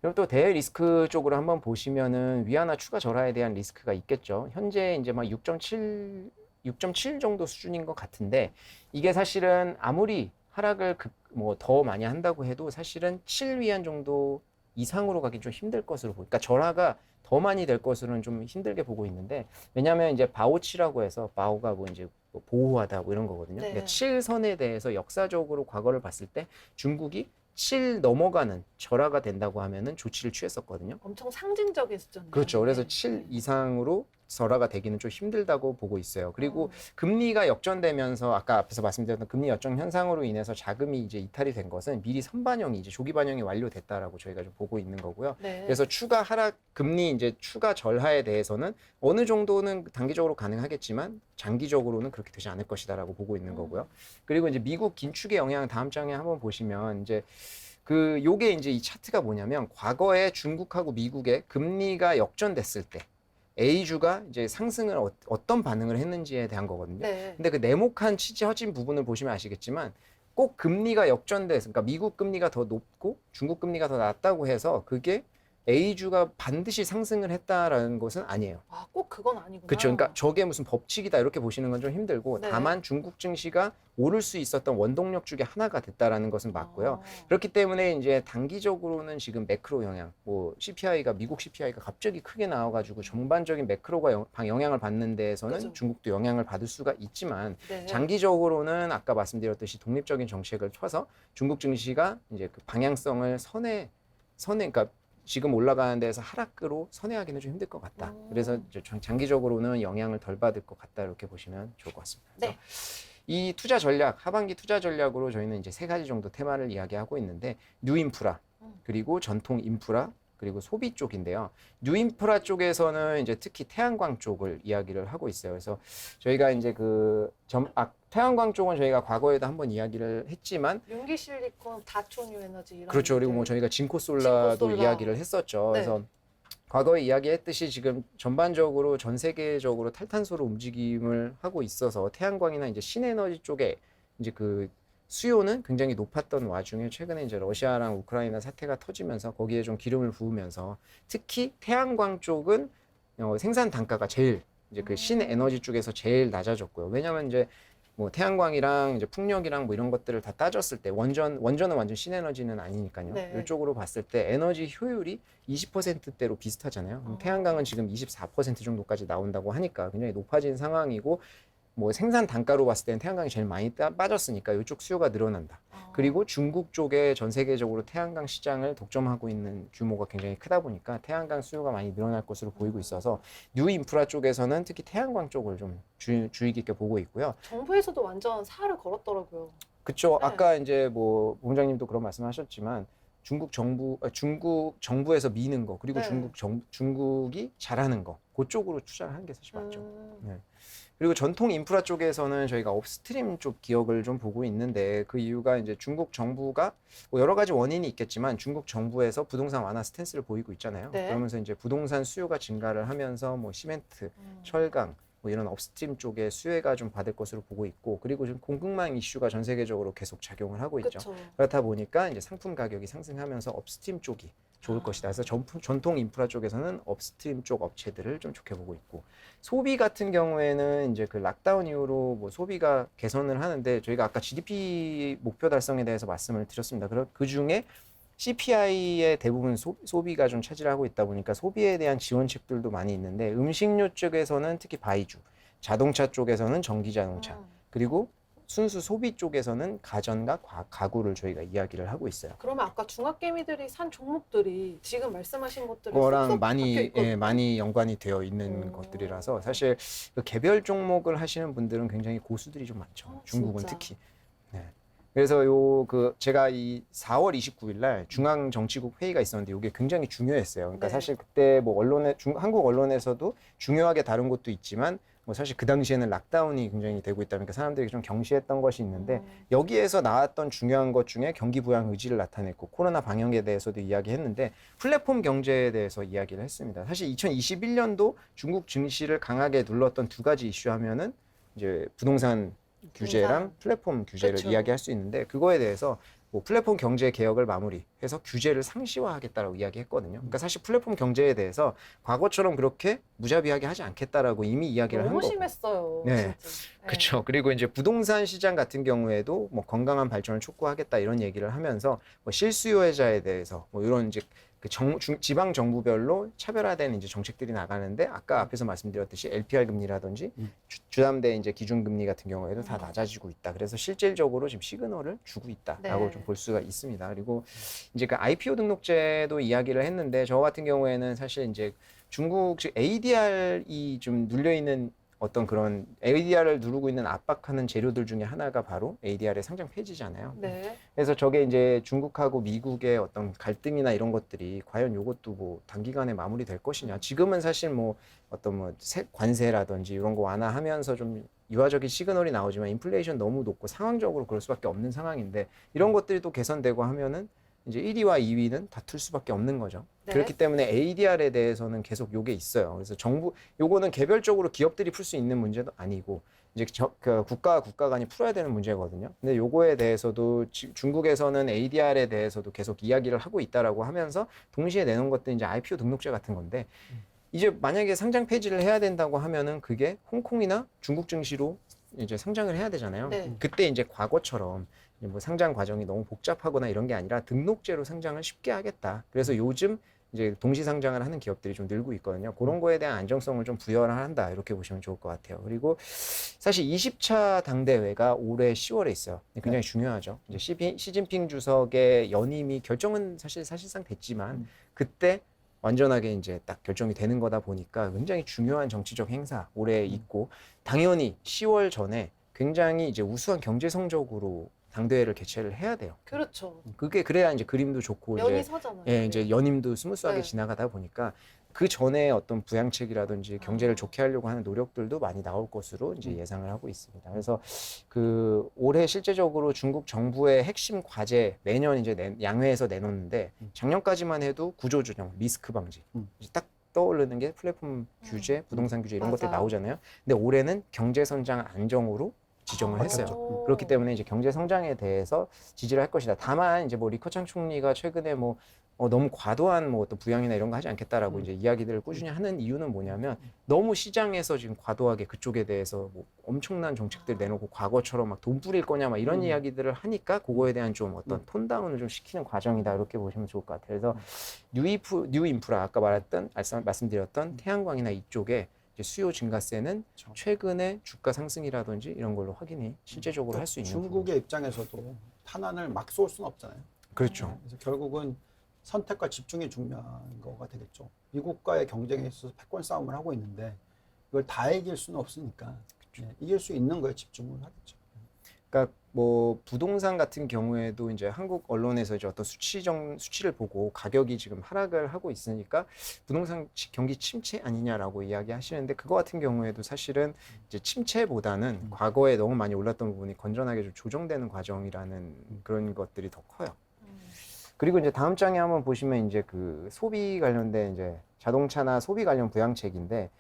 그럼 또 대외 리스크 쪽으로 한번 보시면은 위안화 추가 절하에 대한 리스크가 있겠죠. 현재 이제 막 6.7 정도 수준인 것 같은데 이게 사실은 아무리 하락을 뭐 더 많이 한다고 해도 사실은 7위안 정도 이상으로 가기 좀 힘들 것으로 그러니까 절하가 더 많이 될 것으로는 좀 힘들게 보고 있는데 왜냐하면 이제 바오치라고 해서 바오가 뭐 이제 뭐 보호하다 뭐 이런 거거든요. 네. 그러니까 7선에 대해서 역사적으로 과거를 봤을 때 중국이 7 넘어가는 절하가 된다고 하면은 조치를 취했었거든요. 엄청 상징적인 수준. 그렇죠. 그래서 7 이상으로 절하가 되기는 좀 힘들다고 보고 있어요. 그리고 금리가 역전되면서 아까 앞에서 말씀드렸던 금리 역전 현상으로 인해서 자금이 이제 이탈이 된 것은 미리 선반영이 이제 조기 반영이 완료됐다라고 저희가 좀 보고 있는 거고요. 네. 그래서 추가 하락 금리 이제 추가 절하에 대해서는 어느 정도는 단기적으로 가능하겠지만 장기적으로는 그렇게 되지 않을 것이다라고 보고 있는 거고요. 그리고 이제 미국 긴축의 영향 다음 장에 한번 보시면 이제 요게 이제 이 차트가 뭐냐면 과거에 중국하고 미국의 금리가 역전됐을 때 A주가 이제 상승을 어떤 반응을 했는지에 대한 거거든요. 네. 근데 그 네모칸 치지어진 부분을 보시면 아시겠지만 꼭 금리가 역전돼서 그러니까 미국 금리가 더 높고 중국 금리가 더 낮다고 해서 그게 A주가 반드시 상승을 했다라는 것은 아니에요. 아, 꼭 그건 아니구나. 그렇죠. 그러니까 저게 무슨 법칙이다 이렇게 보시는 건 좀 힘들고 네. 다만 중국 증시가 오를 수 있었던 원동력 중에 하나가 됐다라는 것은 맞고요. 아. 그렇기 때문에 이제 단기적으로는 지금 매크로 영향, 뭐 CPI가 미국 CPI가 갑자기 크게 나와가지고 전반적인 매크로가 영향을 받는 데에서는 그죠. 중국도 영향을 받을 수가 있지만 네. 장기적으로는 아까 말씀드렸듯이 독립적인 정책을 펴서 중국 증시가 이제 그 방향성을 그러니까 지금 올라가는 데서 하락으로 선회하기는 좀 힘들 것 같다. 그래서 이제 장기적으로는 영향을 덜 받을 것 같다 이렇게 보시면 좋을 것 같습니다. 네. 이 투자 전략, 하반기 투자 전략으로 저희는 이제 3가지 정도 테마를 이야기하고 있는데 뉴 인프라, 그리고 전통 인프라, 그리고 소비 쪽인데요. 뉴 인프라 쪽에서는 이제 특히 태양광 쪽을 이야기를 하고 있어요. 그래서 저희가 이제 태양광 쪽은 저희가 과거에도 한번 이야기를 했지만 윤기 실리콘, 다초뉴 에너지 이런 그렇죠. 그리고 뭐 저희가 진코솔라도 진코솔라. 이야기를 했었죠. 네. 그래서 과거에 이야기했듯이 지금 전반적으로 전 세계적으로 탈탄소로 움직임을 하고 있어서 태양광이나 이제 신에너지 쪽에 이제 그 수요는 굉장히 높았던 와중에 최근에 이제 러시아랑 우크라이나 사태가 터지면서 거기에 좀 기름을 부으면서 특히 태양광 쪽은 생산 단가가 제일 이제 그 신에너지 쪽에서 제일 낮아졌고요. 왜냐하면 이제 뭐 태양광이랑 이제 풍력이랑 뭐 이런 것들을 다 따졌을 때 원전은 완전 신에너지는 아니니까요. 네. 이쪽으로 봤을 때 에너지 효율이 20%대로 비슷하잖아요. 그럼 태양광은 지금 24% 정도까지 나온다고 하니까 굉장히 높아진 상황이고 뭐 생산 단가로 봤을 때는 태양광이 제일 많이 빠졌으니까 이쪽 수요가 늘어난다. 그리고 중국 쪽에 전 세계적으로 태양광 시장을 독점하고 있는 규모가 굉장히 크다 보니까 태양광 수요가 많이 늘어날 것으로 보이고 있어서 뉴 인프라 쪽에서는 특히 태양광 쪽을 좀 주의 깊게 보고 있고요. 정부에서도 완전 사활을 걸었더라고요. 그쵸. 네. 아까 이제 뭐 본부장님도 그런 말씀하셨지만 중국 정부에서 미는 거 그리고 네. 중국이 잘하는 거 그쪽으로 투자를 하는 게 사실 맞죠. 음. 그리고 전통 인프라 쪽에서는 저희가 업스트림 쪽 기업을 좀 보고 있는데 그 이유가 이제 중국 정부가 뭐 여러 가지 원인이 있겠지만 중국 정부에서 부동산 완화 스탠스를 보이고 있잖아요. 네. 그러면서 이제 부동산 수요가 증가를 하면서 뭐 시멘트, 철강 뭐 이런 업스트림 쪽에 수혜가 좀 받을 것으로 보고 있고 그리고 좀 공급망 이슈가 전 세계적으로 계속 작용을 하고 있죠. 그쵸. 그렇다 보니까 이제 상품 가격이 상승하면서 업스트림 쪽이 좋을 것이다. 그래서 전통 인프라 쪽에서는 업스트림 쪽 업체들을 좀 좋게 보고 있고 소비 같은 경우에는 이제 그 락다운 이후로 뭐 소비가 개선을 하는데 저희가 아까 GDP 목표 달성에 대해서 말씀을 드렸습니다. 그 중에 CPI의 대부분 소비가 좀 차지하고 있다 보니까 소비에 대한 지원책들도 많이 있는데 음식료 쪽에서는 특히 바이주, 자동차 쪽에서는 전기자동차, 그리고 순수 소비 쪽에서는 가전과 가구를 저희가 이야기를 하고 있어요. 그러면 아까 중학개미들이 산 종목들이 지금 말씀하신 것들이 그거랑 쏙쏙 박혀있거든요. 많이 연관이 되어 있는 것들이라서 사실 그 개별 종목을 하시는 분들은 굉장히 고수들이 좀 많죠. 중국은 진짜. 특히. 네. 그래서 제가 이 4월 29일 날 중앙정치국 회의가 있었는데 이게 굉장히 중요했어요. 그러니까 네. 사실 그때 뭐 한국 언론에서도 중요하게 다룬 것도 있지만 뭐 사실 그 당시에는 락다운이 굉장히 되고 있다 보니까 사람들이 좀 경시했던 것이 있는데 여기에서 나왔던 중요한 것 중에 경기 부양 의지를 나타냈고 코로나 방역에 대해서도 이야기했는데 플랫폼 경제에 대해서 이야기를 했습니다. 사실 2021년도 중국 증시를 강하게 눌렀던 두 가지 이슈 하면은 이제 부동산 규제랑 플랫폼 규제를 그쵸. 이야기할 수 있는데 그거에 대해서 뭐 플랫폼 경제 개혁을 마무리해서 규제를 상시화하겠다라고 이야기했거든요. 그러니까 사실 플랫폼 경제에 대해서 과거처럼 그렇게 무자비하게 하지 않겠다라고 이미 이야기를 한 너무 거고. 심했어요. 네. 진짜. 네. 그렇죠. 그리고 이제 부동산 시장 같은 경우에도 뭐 건강한 발전을 촉구하겠다 이런 얘기를 하면서 뭐 실수요자에 대해서 뭐 이런 이제 그 지방 정부별로 차별화된 이제 정책들이 나가는데 아까 앞에서 말씀드렸듯이 LPR 금리라든지 주담대 이제 기준 금리 같은 경우에도 다 낮아지고 있다. 그래서 실질적으로 지금 시그널을 주고 있다라고 네. 좀 볼 수가 있습니다. 그리고 이제 그 IPO 등록제도 이야기를 했는데 저 같은 경우에는 사실 이제 중국 즉 ADR이 좀 눌려 있는 어떤 그런 ADR을 누르고 있는 압박하는 재료들 중에 하나가 바로 ADR의 상장 폐지잖아요. 네. 그래서 저게 이제 중국하고 미국의 어떤 갈등이나 이런 것들이 과연 이것도 뭐 단기간에 마무리될 것이냐. 지금은 사실 뭐 어떤 뭐 관세라든지 이런 거 완화하면서 좀 유화적인 시그널이 나오지만 인플레이션 너무 높고 상황적으로 그럴 수밖에 없는 상황인데 이런 것들이 또 개선되고 하면은 이제 1위와 2위는 다툴 수밖에 없는 거죠. 네. 그렇기 때문에 ADR에 대해서는 계속 요게 있어요. 그래서 요거는 개별적으로 기업들이 풀 수 있는 문제도 아니고 이제 그 국가와 국가 간이 풀어야 되는 문제거든요. 근데 요거에 대해서도 중국에서는 ADR에 대해서도 계속 이야기를 하고 있다라고 하면서 동시에 내놓은 것도 이제 IPO 등록제 같은 건데 이제 만약에 상장 폐지를 해야 된다고 하면은 그게 홍콩이나 중국 증시로 이제 상장을 해야 되잖아요. 네. 그때 이제 과거처럼 뭐 상장 과정이 너무 복잡하거나 이런 게 아니라 등록제로 상장을 쉽게 하겠다. 그래서 요즘 이제 동시 상장을 하는 기업들이 좀 늘고 있거든요. 그런 거에 대한 안정성을 좀 부여를 한다. 이렇게 보시면 좋을 것 같아요. 그리고 사실 20차 당대회가 올해 10월에 있어요. 굉장히 중요하죠. 이제 시진핑 주석의 연임이 결정은 사실상 됐지만 그때 완전하게 이제 딱 결정이 되는 거다 보니까 굉장히 중요한 정치적 행사 올해 있고 당연히 10월 전에 굉장히 이제 우수한 경제 성적으로 당대회를 개최를 해야 돼요. 그렇죠. 그게 그래야 이제 그림도 좋고 면이 이제 서잖아요. 이제 연임도 스무스하게 네. 지나가다 보니까 그 전에 어떤 부양책이라든지 경제를 좋게 하려고 하는 노력들도 많이 나올 것으로 이제 예상을 하고 있습니다. 그래서 그 올해 실제적으로 중국 정부의 핵심 과제 매년 이제 양회에서 내놓는데 작년까지만 해도 구조조정, 리스크 방지 이제 딱 떠오르는 게 플랫폼 규제, 부동산 규제 이런 것들이 맞아요. 나오잖아요. 근데 올해는 경제 선장 안정으로 지정을 했어요. 오. 그렇기 때문에 이제 경제 성장에 대해서 지지를 할 것이다. 다만 이제 뭐 리커창 총리가 최근에 뭐 너무 과도한 뭐 어떤 부양이나 이런 거 하지 않겠다라고 이제 이야기들을 꾸준히 하는 이유는 뭐냐면 너무 시장에서 지금 과도하게 그쪽에 대해서 뭐 엄청난 정책들 내놓고 과거처럼 막 돈 뿌릴 거냐 막 이런 이야기들을 하니까 그거에 대한 좀 어떤 톤 다운을 좀 시키는 과정이다 이렇게 보시면 좋을 것 같아요. 그래서 뉴 인프라 아까 말씀드렸던 태양광이나 이쪽에 이제 수요 증가세는 그렇죠. 최근에 주가 상승이라든지 이런 걸로 확인이 실제적으로 할 수 있는 중국의 입장에서도 탄환을 막 쏠 수는 없잖아요. 그렇죠. 그래서 결국은 선택과 집중이 중요한 거가 되겠죠. 미국과의 경쟁에 있어서 패권 싸움을 하고 있는데 이걸 다 이길 수는 없으니까 이길 수 있는 거에 집중을 하겠죠. 그러니까 뭐 부동산 같은 경우에도 이제 한국 언론에서 이제 어떤 수치를 보고 가격이 지금 하락을 하고 있으니까 부동산 경기 침체 아니냐라고 이야기하시는데 그거 같은 경우에도 사실은 이제 침체보다는 과거에 너무 많이 올랐던 부분이 건전하게 좀 조정되는 과정이라는 그런 것들이 더 커요. 그리고 이제 다음 장에 한번 보시면 이제 그 소비 관련된 이제 자동차나 소비 관련 부양책인데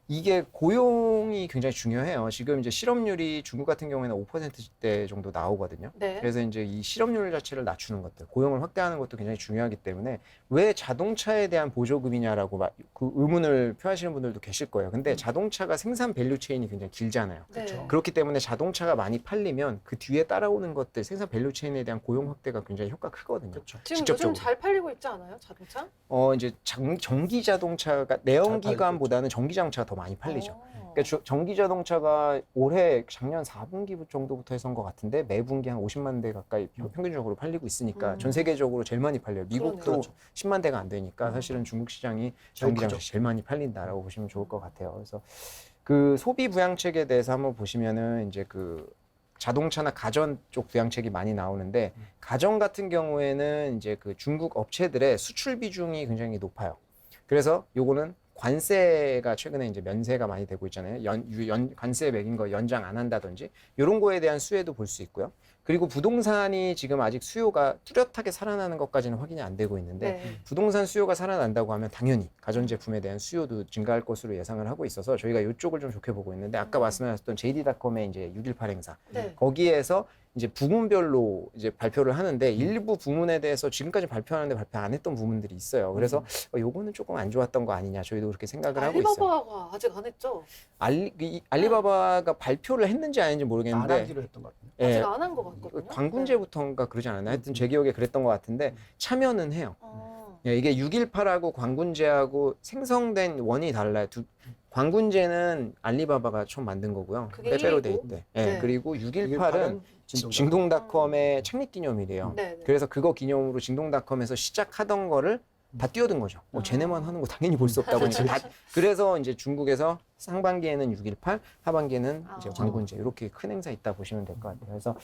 이게 고용이 굉장히 중요해요. 지금 이제 실업률이 중국 같은 경우에는 5%대 정도 나오거든요. 네. 그래서 이제 이 실업률 자체를 낮추는 것들, 고용을 확대하는 것도 굉장히 중요하기 때문에 왜 자동차에 대한 보조금이냐라고 그 의문을 표하시는 분들도 계실 거예요. 근데 자동차가 생산 밸류 체인이 굉장히 길잖아요. 네. 그렇기 때문에 자동차가 많이 팔리면 그 뒤에 따라오는 것들, 생산 밸류 체인에 대한 고용 확대가 굉장히 효과가 크거든요. 그렇죠. 지금 직접적으로. 요즘 잘 팔리고 있지 않아요? 자동차? 이제 전기 자동차가 내연기관보다는 전기 자동차가 더 많이 팔리죠. 그러니까 전기 자동차가 올해 작년 4분기 정도부터 해서인 것 같은데 매분기 한 50만 대 가까이 평균적으로 팔리고 있으니까 전 세계적으로 제일 많이 팔려요. 미국도 그러네요. 10만 대가 안 되니까 사실은 중국 시장이 전기 자동차 제일 많이 팔린다라고 보시면 좋을 것 같아요. 그래서 그 소비 부양책에 대해서 한번 보시면은 이제 그 자동차나 가전 쪽 부양책이 많이 나오는데 가전 같은 경우에는 이제 그 중국 업체들의 수출 비중이 굉장히 높아요. 그래서 요거는 관세가 최근에 이제 면세가 많이 되고 있잖아요. 관세 매긴 거 연장 안 한다든지 이런 거에 대한 수혜도 볼 수 있고요. 그리고 부동산이 지금 아직 수요가 뚜렷하게 살아나는 것까지는 확인이 안 되고 있는데 네. 부동산 수요가 살아난다고 하면 당연히 가전제품에 대한 수요도 증가할 것으로 예상을 하고 있어서 저희가 이쪽을 좀 좋게 보고 있는데 아까 말씀하셨던 JD.com의 이제 6.18 행사 네. 거기에서 이제 부문별로 이제 발표를 하는데 일부 부문에 대해서 지금까지 발표하는데 발표 안 했던 부문들이 있어요. 그래서 요거는 조금 안 좋았던 거 아니냐 저희도 그렇게 생각을 하고 있어요. 알리바바가 아직 안 했죠? 알리바바가 발표를 했는지 아닌지 안 모르겠는데 하기로 했던 것 같아요. 예, 아직 안 한 것 같거든요. 광군제부터인가 그러지 않았나? 하여튼 제 기억에 그랬던 것 같은데 참여는 해요. 예, 이게 6.18하고 광군제하고 생성된 원이 달라요. 광군제는 알리바바가 처음 만든 거고요. 그게 빼빼로 돼 119? 있대. 예, 네. 그리고 6.18은 진동닷컴의 창립 기념일이에요. 네. 네. 그래서 그거 기념으로 진동닷컴에서 시작하던 거를 다 뛰어든 거죠. 쟤네만 하는 거 당연히 볼 수 없다 보니까 그래서 이제 중국에서 상반기에는 6.18, 하반기에는 이제 광군제 이렇게 큰 행사 있다 보시면 될 것 같아요. 그래서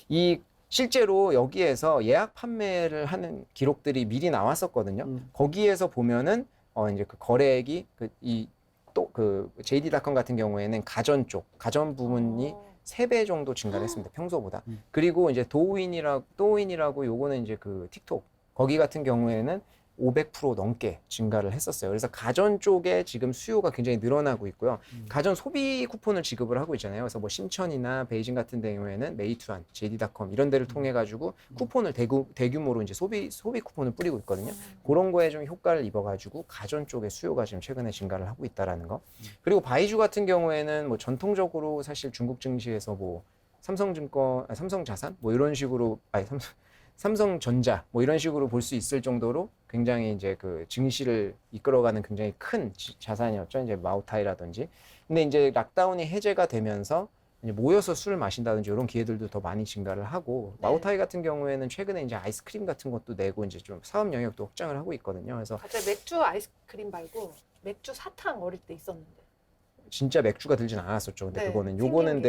이 실제로 여기에서 예약 판매를 하는 기록들이 미리 나왔었거든요. 거기에서 보면은 이제 그 거래액이 그 JD.com 같은 경우에는 가전 가전 부문이 3배 정도 증가를 했습니다. 평소보다. 그리고 이제 도우인이라고 요거는 이제 그 틱톡 거기 같은 경우에는 500% 넘게 증가를 했었어요. 그래서 가전 쪽에 지금 수요가 굉장히 늘어나고 있고요. 가전 소비 쿠폰을 지급을 하고 있잖아요. 그래서 뭐 심천이나 베이징 같은 경우에는 메이투안, JD.com 이런 데를 통해 가지고 쿠폰을 대규모로 이제 소비 쿠폰을 뿌리고 있거든요. 그런 거에 좀 효과를 입어가지고 가전 쪽의 수요가 지금 최근에 증가를 하고 있다라는 거. 그리고 바이주 같은 경우에는 뭐 전통적으로 사실 중국 증시에서 뭐 삼성자산 뭐 이런 식으로 삼성전자 뭐 이런 식으로 볼 수 있을 정도로 굉장히 이제 그 증시를 이끌어가는 굉장히 큰 자산이었죠. 이제 마오타이라든지. 근데 이제 락다운이 해제가 되면서 이제 모여서 술을 마신다든지 이런 기회들도 더 많이 증가를 하고 마오타이 같은 경우에는 최근에 이제 아이스크림 같은 것도 내고 이제 좀 사업 영역도 확장을 하고 있거든요. 그래서 갑자기 맥주 아이스크림 말고 맥주 사탕 어릴 때 있었는데. 진짜 맥주가 들진 않았었죠. 근데 네, 그거는 생긴 요거는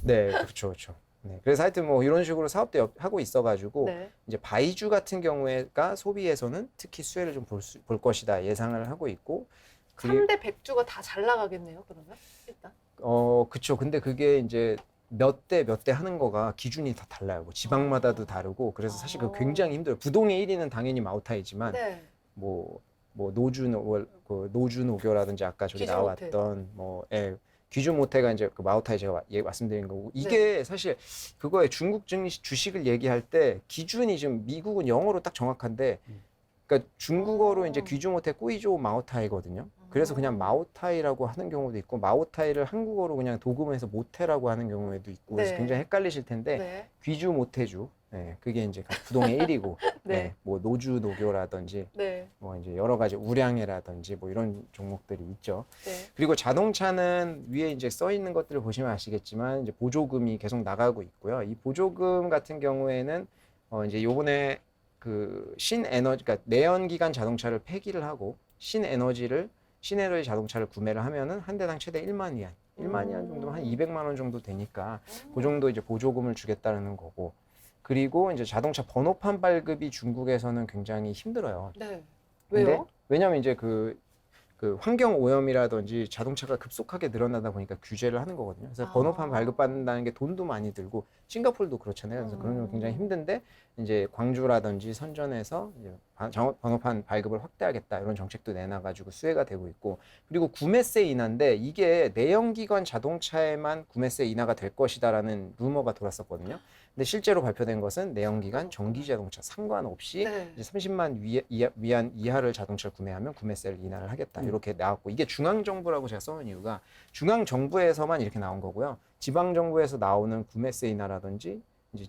네, 그렇죠. 네, 그래서 하여튼 뭐 이런 식으로 사업도 하고 있어가지고 네. 이제 바이주 같은 경우에가 소비에서는 특히 수혜를 좀 볼 것이다 예상을 하고 있고 3대 백주가 다 잘 나가겠네요. 그러면 일단. 그쵸. 근데 그게 이제 몇 대 하는 거가 기준이 다 달라요. 뭐 지방마다도 다르고 그래서 사실 그 굉장히 힘들어요. 부동의 1위는 당연히 마오타이지만 네. 뭐 노주노교라든지 아까 저기 기준 나왔던 귀주 모태가 이제 그 마오타이 제가 말씀드린 거고 이게 사실 그거에 중국 주식을 얘기할 때 기준이 지금 미국은 영어로 딱 정확한데 그러니까 중국어로 이제 귀주 모태 꾸이조 마오타이거든요. 그래서 그냥 마오타이라고 하는 경우도 있고 마오타이를 한국어로 그냥 도금해서 모태라고 하는 경우에도 있고 그래서 네. 굉장히 헷갈리실 텐데 네. 귀주 모태주 네, 그게 이제 부동의 1위고 네. 네, 뭐 노주 노교라든지 네. 뭐 이제 여러 가지 우량해라든지 뭐 이런 종목들이 있죠. 네. 그리고 자동차는 위에 이제 써 있는 것들을 보시면 아시겠지만 이제 보조금이 계속 나가고 있고요. 이 보조금 같은 경우에는 이제 요번에 그 신에너지 그러니까 내연기관 자동차를 폐기를 하고 신에너지 자동차를 구매를 하면은 한 대당 최대 1만 위안. 1만 위안 정도면 한 200만 원 정도 되니까 그 정도 이제 보조금을 주겠다는 거고. 그리고 이제 자동차 번호판 발급이 중국에서는 굉장히 힘들어요. 네. 근데 왜요? 왜냐면 이제 그 환경 오염이라든지 자동차가 급속하게 늘어나다 보니까 규제를 하는 거거든요. 그래서 번호판 발급받는다는 게 돈도 많이 들고 싱가포르도 그렇잖아요. 그래서 그런 건 굉장히 힘든데 이제 광주라든지 선전에서 이제 번호판 발급을 확대하겠다 이런 정책도 내놔가지고 수혜가 되고 있고 그리고 구매세 인하인데 이게 내연기관 자동차에만 구매세 인하가 될 것이다라는 루머가 돌았었거든요. 근데 실제로 발표된 것은 내연기관 전기 자동차 상관없이 네. 이제 30만 위안 이하를 자동차를 구매하면 구매세를 인하를 하겠다 이렇게 나왔고 이게 중앙 정부라고 제가 써놓은 이유가 중앙 정부에서만 이렇게 나온 거고요. 지방 정부에서 나오는 구매세 인하라든지 이제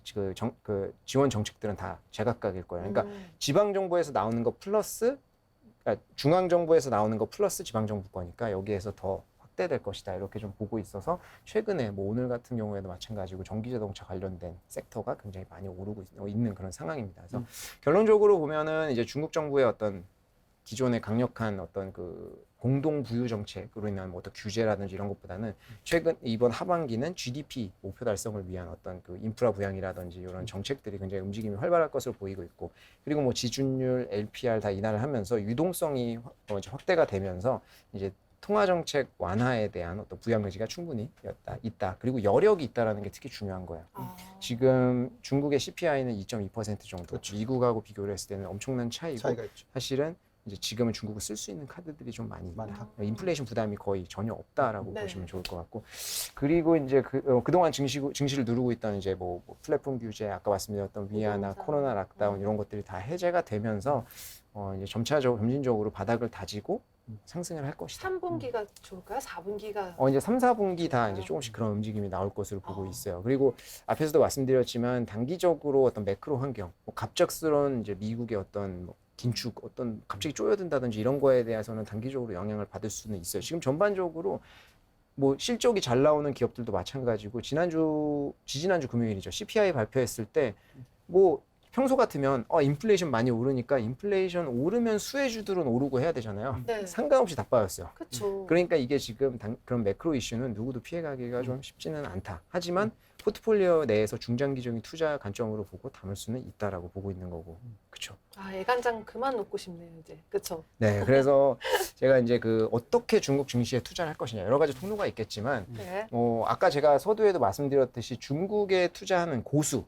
그 지원 정책들은 다 제각각일 거예요. 그러니까 지방 정부에서 나오는 거 플러스 그러니까 중앙 정부에서 나오는 거 플러스 지방 정부 거니까 여기에서 더 확대될 것이다 이렇게 좀 보고 있어서 최근에 뭐 오늘 같은 경우에도 마찬가지고 전기자동차 관련된 섹터가 굉장히 많이 오르고 있는 그런 상황입니다. 그래서 결론적으로 보면은 이제 중국 정부의 어떤 기존의 강력한 어떤 그 공동 부유 정책으로 인한 뭐 어떤 규제라든지 이런 것보다는 최근 이번 하반기는 GDP 목표 달성을 위한 어떤 그 인프라 부양이라든지 이런 정책들이 굉장히 움직임이 활발할 것으로 보이고 있고 그리고 뭐 지준율, LPR 다 인하를 하면서 유동성이 이제 확대가 되면서 이제 통화 정책 완화에 대한 어떤 부양 의지가 충분히 있다. 그리고 여력이 있다라는 게 특히 중요한 거예요. 지금 중국의 CPI는 2.2% 정도. 그렇죠. 미국하고 비교를 했을 때는 엄청난 차이고 차이가 있죠. 사실은 이제 지금은 중국을 쓸 수 있는 카드들이 좀 많이 있다. 많다. 인플레이션 부담이 거의 전혀 없다라고 네. 보시면 좋을 것 같고 그리고 이제 그동안 증시를 누르고 있던 이제 뭐 플랫폼 규제 아까 말씀드렸던 위안화, 부동산. 코로나 락다운 이런 것들이 다 해제가 되면서 이제 점진적으로 바닥을 다지고 상승을 할 것이다. 3분기가 좋을까요? 4분기가 이제 3, 4분기 다 이제 조금씩 그런 움직임이 나올 것으로 보고 있어요. 그리고 앞에서도 말씀드렸지만 단기적으로 어떤 매크로 환경, 뭐 갑작스러운 이제 미국의 어떤 뭐 긴축, 어떤 갑자기 쪼여든다든지 이런 거에 대해서는 단기적으로 영향을 받을 수는 있어요. 지금 전반적으로 뭐 실적이 잘 나오는 기업들도 마찬가지고 지지난주 금요일이죠. CPI 발표했을 때 뭐 평소 같으면 인플레이션 많이 오르니까 인플레이션 오르면 수혜주들은 오르고 해야 되잖아요. 네. 상관없이 다 빠졌어요. 그렇죠. 그러니까 이게 지금 그런 매크로 이슈는 누구도 피해가기가 좀 쉽지는 않다. 하지만 포트폴리오 내에서 중장기적인 투자 관점으로 보고 담을 수는 있다라고 보고 있는 거고, 그렇죠. 애간장 그만 놓고 싶네요 이제. 그렇죠. 네, 그래서 제가 이제 어떻게 중국 증시에 투자를 할 것이냐 여러 가지 통로가 있겠지만, 네. 아까 제가 서두에도 말씀드렸듯이 중국에 투자하는 고수.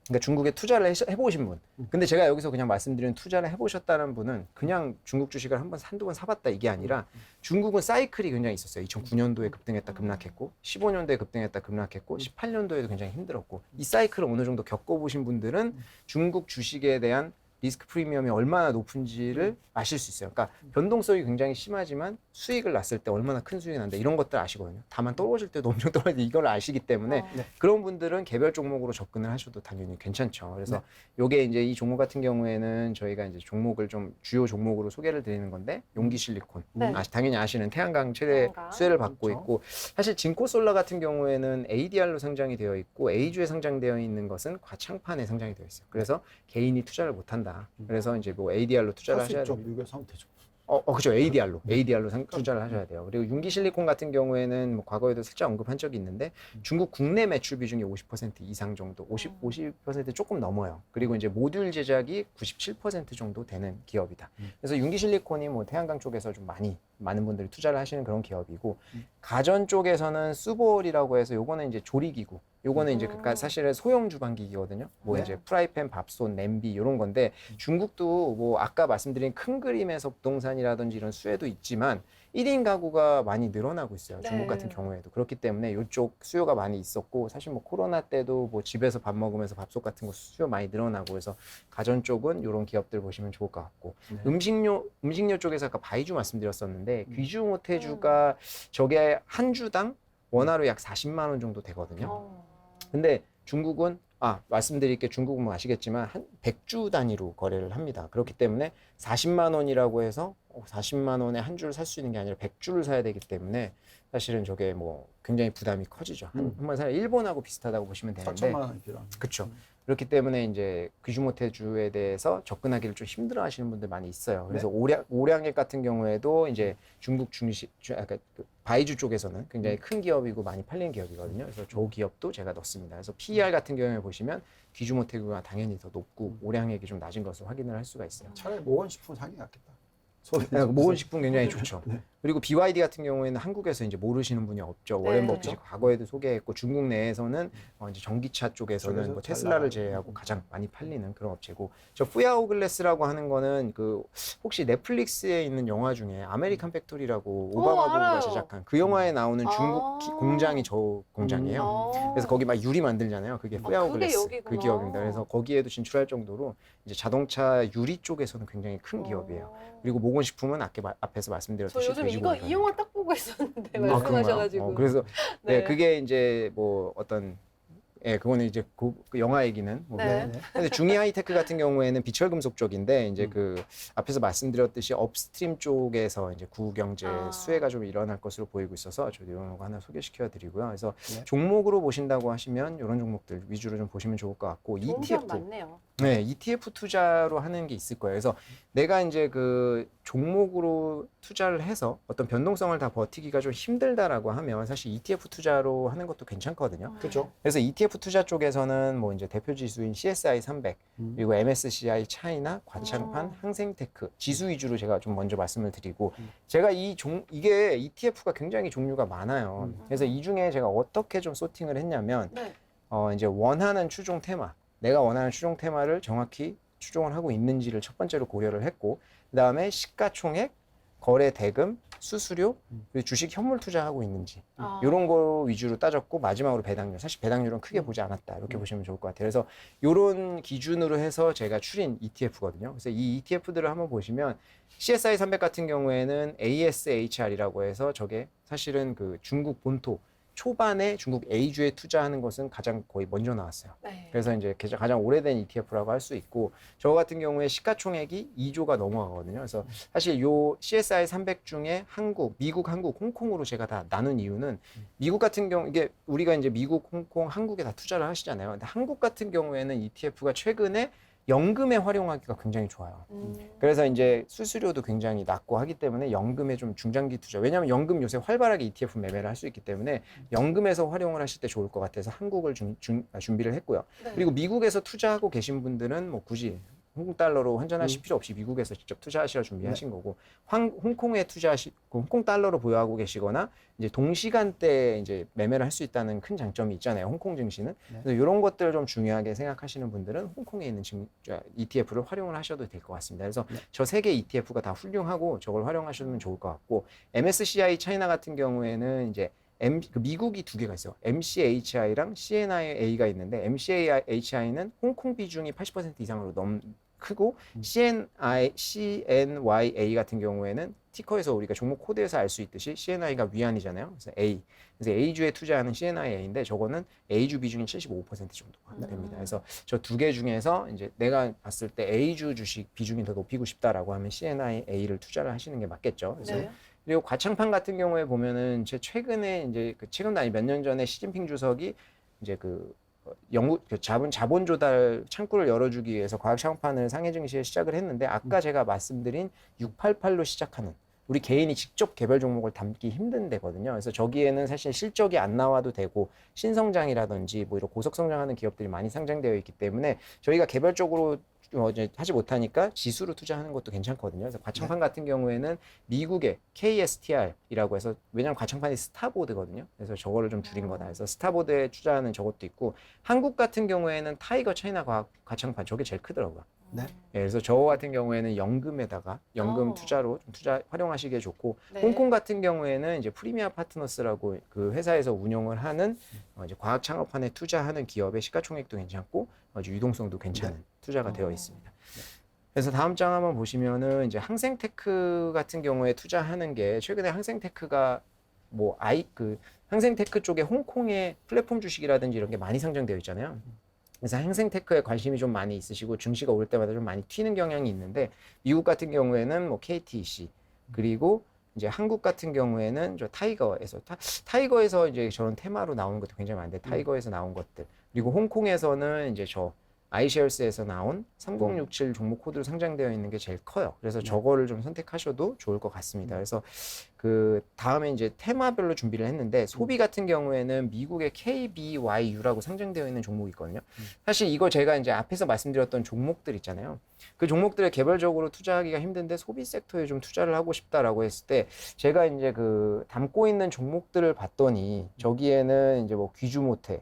그러니까 중국에 투자를 해보신 분. 근데 제가 여기서 그냥 말씀드리는 투자를 해보셨다는 분은 그냥 중국 주식을 한두 번 사봤다 이게 아니라 중국은 사이클이 굉장히 있었어요. 2009년도에 급등했다 급락했고 15년도에 급등했다 급락했고 18년도에도 굉장히 힘들었고 이 사이클을 어느 정도 겪어보신 분들은 중국 주식에 대한 리스크 프리미엄이 얼마나 높은지를 아실 수 있어요. 그러니까 변동성이 굉장히 심하지만 수익을 났을 때 얼마나 큰 수익이 난다 이런 것들 아시거든요. 다만 떨어질 때도 엄청 떨어지는데 이걸 아시기 때문에 네. 그런 분들은 개별 종목으로 접근을 하셔도 당연히 괜찮죠. 그래서 요게 이제 이 종목 같은 경우에는 저희가 이제 종목을 좀 주요 종목으로 소개를 드리는 건데 용기 실리콘 네. 당연히 아시는 태양광 최대 태양광. 수혜를 받고 그렇죠. 있고 사실 진코솔라 같은 경우에는 ADR로 상장이 되어 있고 A주에 상장되어 있는 것은 과창판에 상장이 되어 있어요. 그래서 개인이 투자를 못 한다. 그래서 이제 뭐 ADR로 투자를 할수 하셔야 있죠. 돼요. 미국에서 하면 되죠. 그렇죠. ADR로 투자를 하셔야 돼요. 그리고 윤기 실리콘 같은 경우에는 뭐 과거에도 살짝 언급한 적이 있는데 중국 국내 매출 비중이 50% 이상 정도, 50% 조금 넘어요. 그리고 이제 모듈 제작이 97% 정도 되는 기업이다. 그래서 윤기 실리콘이 뭐 태양광 쪽에서 좀 많은 분들이 투자를 하시는 그런 기업이고 가전 쪽에서는 수볼이라고 해서 요거는 이제 조리기구. 요거는 이제 그러니까 사실은 소형 주방기기거든요. 뭐 네. 이제 프라이팬, 밥솥, 냄비 이런 건데 중국도 뭐 아까 말씀드린 큰 그림에서 부동산이라든지 이런 수혜도 있지만 1인 가구가 많이 늘어나고 있어요. 네. 중국 같은 경우에도. 그렇기 때문에 이쪽 수요가 많이 있었고 사실 뭐 코로나 때도 뭐 집에서 밥 먹으면서 밥솥 같은 거 수요 많이 늘어나고 그래서 가전 쪽은 이런 기업들 보시면 좋을 것 같고 네. 음식료 쪽에서 아까 바이주 말씀드렸었는데 귀주 모태주가 저게 한 주당 원화로 약 40만 원 정도 되거든요. 어. 근데 중국은 말씀드릴 게 중국은 뭐 아시겠지만 한 100주 단위로 거래를 합니다. 그렇기 때문에 40만 원이라고 해서 40만 원에 한 주를 살 수 있는 게 아니라 100주를 사야 되기 때문에 사실은 저게 뭐 굉장히 부담이 커지죠. 한번 사야 일본하고 비슷하다고 보시면 되는데 4천만 원이 필요한. 그렇죠. 그렇기 때문에 이제 귀주모태주에 대해서 접근하기를 좀 힘들어하시는 분들 많이 있어요. 그래서 오량액 같은 경우에도 이제 중국 아까 그 바이주 쪽에서는 굉장히 큰 기업이고 많이 팔리는 기업이거든요. 그래서 저 기업도 제가 넣습니다. 그래서 PER 같은 경우에 보시면 귀주모태주가 당연히 더 높고 오량액이 좀 낮은 것을 확인을 할 수가 있어요. 차라리 모건식품 사는 게 낫겠다. 모건식품 굉장히 좋죠. 그리고 BYD 같은 경우에는 한국에서 이제 모르시는 분이 없죠. 네. 워렌 버핏이 과거에도 소개했고 중국 내에서는 이제 전기차 쪽에서는 뭐 잘 테슬라를 나가요. 제외하고 가장 많이 팔리는 그런 업체고 저 푸야오 글래스라고 하는 거는 그 혹시 넷플릭스에 있는 영화 중에 아메리칸 팩토리라고 오바마 알아요. 부부가 제작한 그 영화에 나오는 중국 아. 공장이 저 공장이에요. 어. 그래서 거기 막 유리 만들잖아요. 그게 푸야오 그게 글래스 여기구나. 그 기업입니다. 그래서 거기에도 진출할 정도로 이제 자동차 유리 쪽에서는 굉장히 큰 기업이에요. 그리고 모건식품은 앞에서 저 말씀드렸듯이 요즘 이 돼지고기 영화 딱 보고 있었는데 그런가요? 말씀하셔가지고. 그래서 네. 그게 이제 뭐 어떤 그거는 이제 그 영화 얘기는 뭐 네. 근데 중이 하이테크 같은 경우에는 비철 금속 쪽인데 이제 음. 그 앞에서 말씀드렸듯이 업스트림 쪽에서 이제 구경제 아. 수혜가 좀 일어날 것으로 보이고 있어서 저도 이런 거 하나 소개시켜 드리고요. 그래서 네. 종목으로 보신다고 하시면 이런 종목들 위주로 좀 보시면 좋을 것 같고 좋은 기업 ETF 많네요. 네, ETF 투자로 하는 게 있을 거예요. 그래서 내가 이제 그 종목으로 투자를 해서 어떤 변동성을 다 버티기가 좀 힘들다라고 하면 사실 ETF 투자로 하는 것도 괜찮거든요. 그렇죠. 그래서 ETF 투자 쪽에서는 뭐 이제 대표 지수인 CSI 300 그리고 MSCI 차이나 과창판, 항생테크 지수 위주로 제가 좀 먼저 말씀을 드리고 제가 이게 ETF가 굉장히 종류가 많아요. 그래서 이 중에 제가 어떻게 좀 소팅을 했냐면 네. 이제 원하는 추종 테마, 내가 원하는 추종 테마를 정확히 추종을 하고 있는지를 첫 번째로 고려를 했고, 그 다음에 시가총액, 거래 대금, 수수료, 그리고 주식 현물 투자하고 있는지 아. 이런 거 위주로 따졌고 마지막으로 배당률. 사실 배당률은 크게 보지 않았다 이렇게 보시면 좋을 것 같아요. 그래서 이런 기준으로 해서 제가 추린 ETF거든요. 그래서 이 ETF들을 한번 보시면 CSI 300 같은 경우에는 ASHR이라고 해서 저게 사실은 그 중국 본토 초반에 중국 A주에 투자하는 것은 가장 거의 먼저 나왔어요. 네. 그래서 이제 가장 오래된 ETF라고 할 수 있고 저 같은 경우에 시가총액이 2조가 넘어가거든요. 그래서 사실 요 CSI 300 중에 미국, 한국, 홍콩으로 제가 다 나눈 이유는 미국 같은 경우 이게 우리가 이제 미국, 홍콩, 한국에 다 투자를 하시잖아요. 근데 한국 같은 경우에는 ETF가 최근에 연금에 활용하기가 굉장히 좋아요. 그래서 이제 수수료도 굉장히 낮고 하기 때문에 연금에 좀 중장기 투자. 왜냐하면 연금 요새 활발하게 ETF 매매를 할 수 있기 때문에 연금에서 활용을 하실 때 좋을 것 같아서 한국을 준비를 했고요. 네. 그리고 미국에서 투자하고 계신 분들은 뭐 굳이 홍콩 달러로 환전하실 필요 없이 미국에서 직접 투자하시라 준비하신 거고 홍콩에 홍콩 달러로 보유하고 계시거나 이제 동시간대에 이제 매매를 할 수 있다는 큰 장점이 있잖아요. 홍콩 증시는. 그래서 이런 것들을 좀 중요하게 생각하시는 분들은 홍콩에 있는 ETF를 활용을 하셔도 될 것 같습니다. 그래서 저 세 개 ETF가 다 훌륭하고 저걸 활용하시면 좋을 것 같고 MSCI 차이나 같은 경우에는 이제 미국이 두 개가 있어요. MCHI랑 CNIA가 있는데 MCHI는 홍콩 비중이 80% 이상으로 크고 CNYA 같은 경우에는 티커에서 우리가 종목 코드에서 알 수 있듯이 CNI가 위안이잖아요. 그래서 그래서 A주에 투자하는 CNIA인데 저거는 A주 비중이 75% 정도가 됩니다. 그래서 저 두 개 중에서 이제 내가 봤을 때 A주 주식 비중이 더 높이고 싶다라고 하면 CNIA를 투자를 하시는 게 맞겠죠. 그래서 네. 그리고 과창판 같은 경우에 보면은 최근에 이제 최근도 아니 몇 년 전에 시진핑 주석이 이제 자본 조달 창구를 열어주기 위해서 과학 창업판을 상해 증시에 시작을 했는데 아까 제가 말씀드린 688로 시작하는 우리 개인이 직접 개별 종목을 담기 힘든 데거든요. 그래서 저기에는 사실 실적이 안 나와도 되고 신성장이라든지 뭐 이런 고속 성장하는 기업들이 많이 상장되어 있기 때문에 저희가 개별적으로 이제 하지 못하니까 지수로 투자하는 것도 괜찮거든요. 그래서 과청판 같은 경우에는 미국의 KSTR이라고 해서 왜냐하면 과청판이 스타보드거든요. 그래서 저거를 좀 줄인 거다. 그래서 스타보드에 투자하는 저것도 있고 한국 같은 경우에는 타이거 차이나 과청판 저게 제일 크더라고요. 네. 예, 그래서 저 같은 경우에는 연금에다가 연금 투자로 좀 활용하시기에 좋고 네. 홍콩 같은 경우에는 이제 프리미아 파트너스라고 그 회사에서 운영을 하는 이제 과학 창업판에 투자하는 기업의 시가총액도 괜찮고 아주 유동성도 괜찮은 투자가 되어 있습니다. 그래서 다음 장 한번 보시면은 이제 항생테크 같은 경우에 투자하는 게 최근에 항생테크가 뭐 항생테크 쪽에 홍콩의 플랫폼 주식이라든지 이런 게 많이 상장되어 있잖아요. 그래서 항생테크에 관심이 좀 많이 있으시고 증시가 오를 때마다 좀 많이 튀는 경향이 있는데 미국 같은 경우에는 뭐 KTC 그리고 이제 한국 같은 경우에는 저 타이거에서 이제 저런 테마로 나오는 것도 굉장히 많은데 타이거에서 나온 것들 그리고 홍콩에서는 이제 저 아이셰어스에서 나온 3067 종목 코드로 상장되어 있는 게 제일 커요. 그래서 저거를 좀 선택하셔도 좋을 것 같습니다. 그래서 그 다음에 이제 테마별로 준비를 했는데 소비 같은 경우에는 미국의 KBYU라고 상장되어 있는 종목이 있거든요. 사실 이거 제가 이제 앞에서 말씀드렸던 종목들 있잖아요. 그 종목들을 개별적으로 투자하기가 힘든데 소비 섹터에 좀 투자를 하고 싶다라고 했을 때 제가 이제 그 담고 있는 종목들을 봤더니 저기에는 이제 뭐 귀주모테,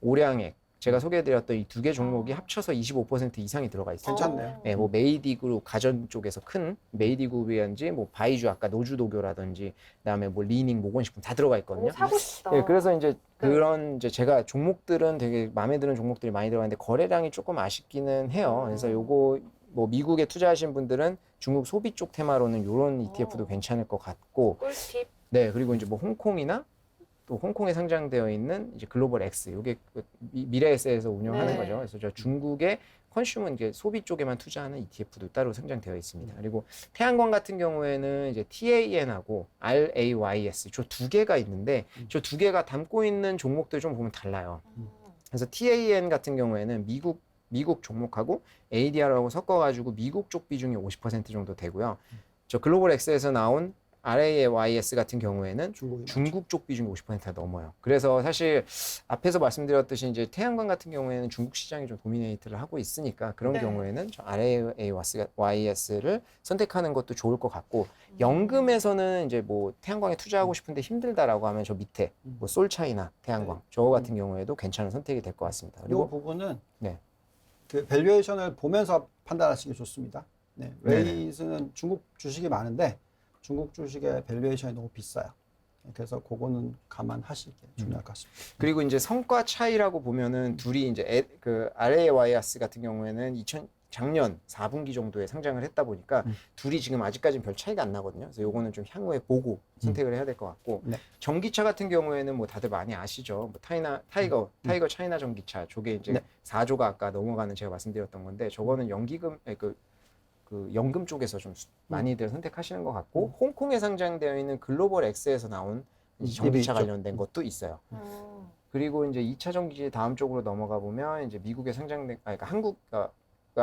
오량액 제가 소개해드렸던 이 두 개 종목이 합쳐서 25% 이상이 들어가 있어요. 괜찮네요. 네, 뭐 메이디그룹 가전 쪽에서 큰 메이디그룹이라든지 뭐 바이주 아까 노주도교라든지 그다음에 뭐 리닝 모건식품 다 들어가 있거든요. 사고 싶다. 네, 그래서 이제 네. 그런 이제 제가 종목들은 되게 마음에 드는 종목들이 많이 들어가는데 거래량이 조금 아쉽기는 해요. 그래서 요거 뭐 미국에 투자하신 분들은 중국 소비 쪽 테마로는 요런 ETF도 괜찮을 것 같고 꿀팁. 네, 그리고 이제 뭐 홍콩이나 또 홍콩에 상장되어 있는 이제 글로벌 X, 이게 미래에셋에서 운영하는 네. 거죠. 그래서 저 중국의 컨슈머 이제 소비 쪽에만 투자하는 ETF도 따로 상장되어 있습니다. 그리고 태양광 같은 경우에는 이제 TAN하고 RAYS 저 두 개가 있는데 저 두 개가 담고 있는 종목들 좀 보면 달라요. 그래서 TAN 같은 경우에는 미국 종목하고 ADR하고 섞어가지고 미국 쪽 비중이 50% 정도 되고요. 저 글로벌 X에서 나온 RAYS 같은 경우에는 중국 쪽 비중이 50%가 넘어요. 그래서 사실 앞에서 말씀드렸듯이 이제 태양광 같은 경우에는 중국 시장이 좀 도미네이트를 하고 있으니까 그런 네. 경우에는 저 RAYS를 선택하는 것도 좋을 것 같고 연금에서는 이제 뭐 태양광에 투자하고 싶은데 힘들다라고 하면 저 밑에 뭐 솔차이나 태양광 저거 같은 경우에도 괜찮은 선택이 될 것 같습니다. 이 그리고 부분은 네. 그 밸류에이션을 보면서 판단하시는 게 좋습니다. 네, 네네. 레이스는 중국 주식이 많은데 중국 주식의 밸류에이션이 너무 비싸요. 그래서 그거는 감안하시는 게 중요할 것 같습니다. 그리고 이제 성과 차이라고 보면은 둘이 이제 그 RAYS 같은 경우에는 작년 4분기 정도에 상장을 했다 보니까 둘이 지금 아직까지는 별 차이가 안 나거든요. 그래서 요거는 좀 향후에 보고 선택을 해야 될 것 같고 네. 전기차 같은 경우에는 뭐 다들 많이 아시죠. 뭐 타이거 차이나 전기차 저게 이제 네. 4조가 아까 넘어가는 제가 말씀드렸던 건데 저거는 연기금 그 연금 쪽에서 좀 많이들 선택하시는 것 같고 홍콩에 상장되어 있는 글로벌 X에서 나온 이제 전기차 있죠. 관련된 것도 있어요. 그리고 이제 2차 전기제 다음 쪽으로 넘어가 보면 이제 미국에 상장된 그러니까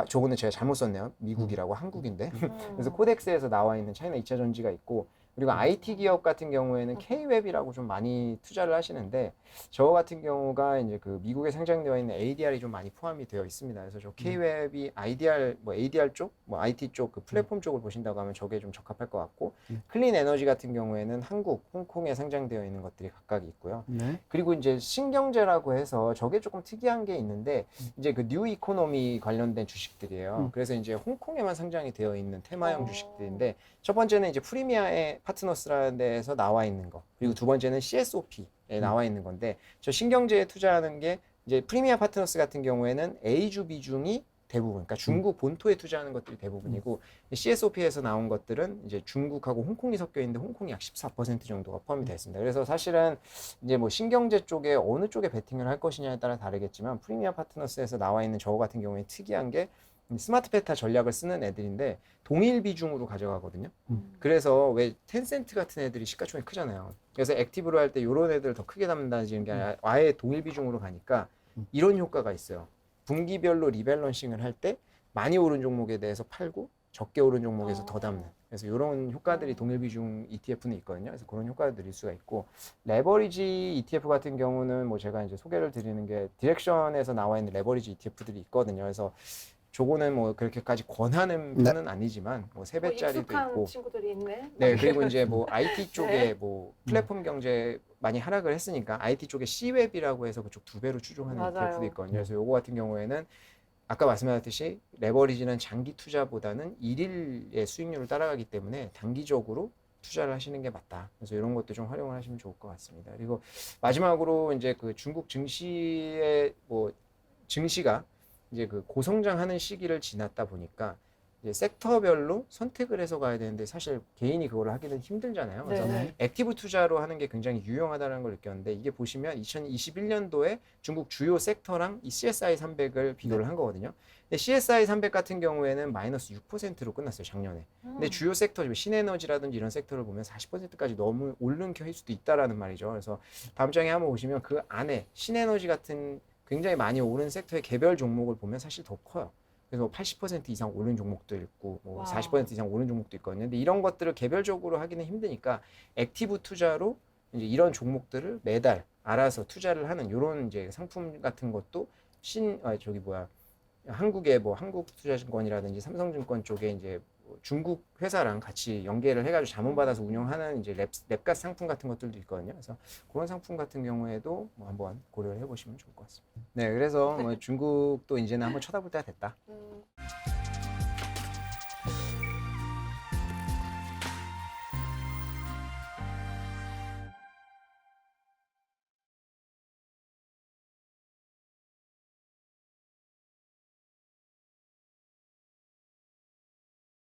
저거는 제가 잘못 썼네요. 미국이라고 한국인데. 그래서 코덱스에서 나와 있는 차이나 2차 전지가 있고 그리고 IT 기업 같은 경우에는 K웹이라고 좀 많이 투자를 하시는데 저 같은 경우가 이제 그 미국에 상장되어 있는 ADR이 좀 많이 포함이 되어 있습니다. 그래서 저 K웹이 ADR 쪽, 뭐 IT 쪽 그 플랫폼 쪽을 보신다고 하면 저게 좀 적합할 것 같고 클린 에너지 같은 경우에는 한국, 홍콩에 상장되어 있는 것들이 각각 있고요. 네. 그리고 이제 신경제라고 해서 저게 조금 특이한 게 있는데 이제 그 뉴 이코노미 관련된 주식들이에요. 그래서 이제 홍콩에만 상장이 되어 있는 테마형 주식들인데 첫 번째는 이제 프리미아의 파트너스라는 데에서 나와 있는 거 그리고 두 번째는 CSOP에 나와 있는 건데 저 신경제에 투자하는 게 이제 프리미아 파트너스 같은 경우에는 A주 비중이 대부분, 그러니까 중국 본토에 투자하는 것들이 대부분이고 CSOP에서 나온 것들은 이제 중국하고 홍콩이 섞여 있는데 홍콩이 약 14% 정도가 포함이 되어 있습니다. 그래서 사실은 이제 뭐 신경제 쪽에 어느 쪽에 베팅을 할 것이냐에 따라 다르겠지만 프리미아 파트너스에서 나와 있는 저 같은 경우에 특이한 게 스마트 베타 전략을 쓰는 애들인데 동일 비중으로 가져가거든요. 그래서 왜 텐센트 같은 애들이 시가총액 크잖아요. 그래서 액티브로 할 때 이런 애들 더 크게 담는다는 게 아니라 아예 동일 비중으로 가니까 이런 효과가 있어요. 분기별로 리밸런싱을 할 때 많이 오른 종목에 대해서 팔고 적게 오른 종목에서 더 담는. 그래서 이런 효과들이 동일 비중 ETF는 있거든요. 그래서 그런 효과를 누릴 수가 있고 레버리지 ETF 같은 경우는 뭐 제가 이제 소개를 드리는 게 디렉션에서 나와 있는 레버리지 ETF들이 있거든요. 그래서 저거는 뭐 그렇게까지 권하는 네. 편은 아니지만 뭐 3배짜리도 익숙한 있고 친구들이 있네. 네, 그리고 이제 뭐 IT 쪽에 네. 뭐 플랫폼 경제 많이 하락을 했으니까 IT 쪽에 C웹이라고 해서 그쪽 2배로 추종하는 맞아요. ETF도 있거든요. 그래서 요거 같은 경우에는 아까 말씀하셨듯이 레버리지는 장기 투자보다는 일일의 수익률을 따라가기 때문에 단기적으로 투자를 하시는 게 맞다. 그래서 이런 것도 좀 활용을 하시면 좋을 것 같습니다. 그리고 마지막으로 이제 그 중국 증시의 뭐 증시가 이제 그 고성장하는 시기를 지났다 보니까 이제 섹터별로 선택을 해서 가야 되는데 사실 개인이 그걸 하기는 힘들잖아요. 그래서 네. 액티브 투자로 하는 게 굉장히 유용하다는 걸 느꼈는데 이게 보시면 2021년도에 중국 주요 섹터랑 이 CSI 300을 비교를 한 거거든요. 근데 CSI 300 같은 경우에는 마이너스 6%로 끝났어요, 작년에. 근데 주요 섹터, 신에너지라든지 이런 섹터를 보면 40%까지 너무 오른 할 수도 있다라는 말이죠. 그래서 다음 장에 한번 보시면 그 안에 신에너지 같은 굉장히 많이 오른 섹터의 개별 종목을 보면 사실 더 커요. 그래서 80% 이상 오른 종목도 있고 뭐 와. 40% 이상 오른 종목도 있거든요. 근데 이런 것들을 개별적으로 하기는 힘드니까 액티브 투자로 이제 이런 종목들을 매달 알아서 투자를 하는 이런 이제 상품 같은 것도 한국의 뭐 한국투자증권이라든지 삼성증권 쪽에 이제 중국 회사랑 같이 연계를 해가지고 자문받아서 운영하는 이제 랩갓 상품 같은 것들도 있거든요. 그래서 그런 상품 같은 경우에도 뭐 한번 고려를 해보시면 좋을 것 같습니다. 네, 그래서 뭐 중국도 이제는 한번 쳐다볼 때가 됐다.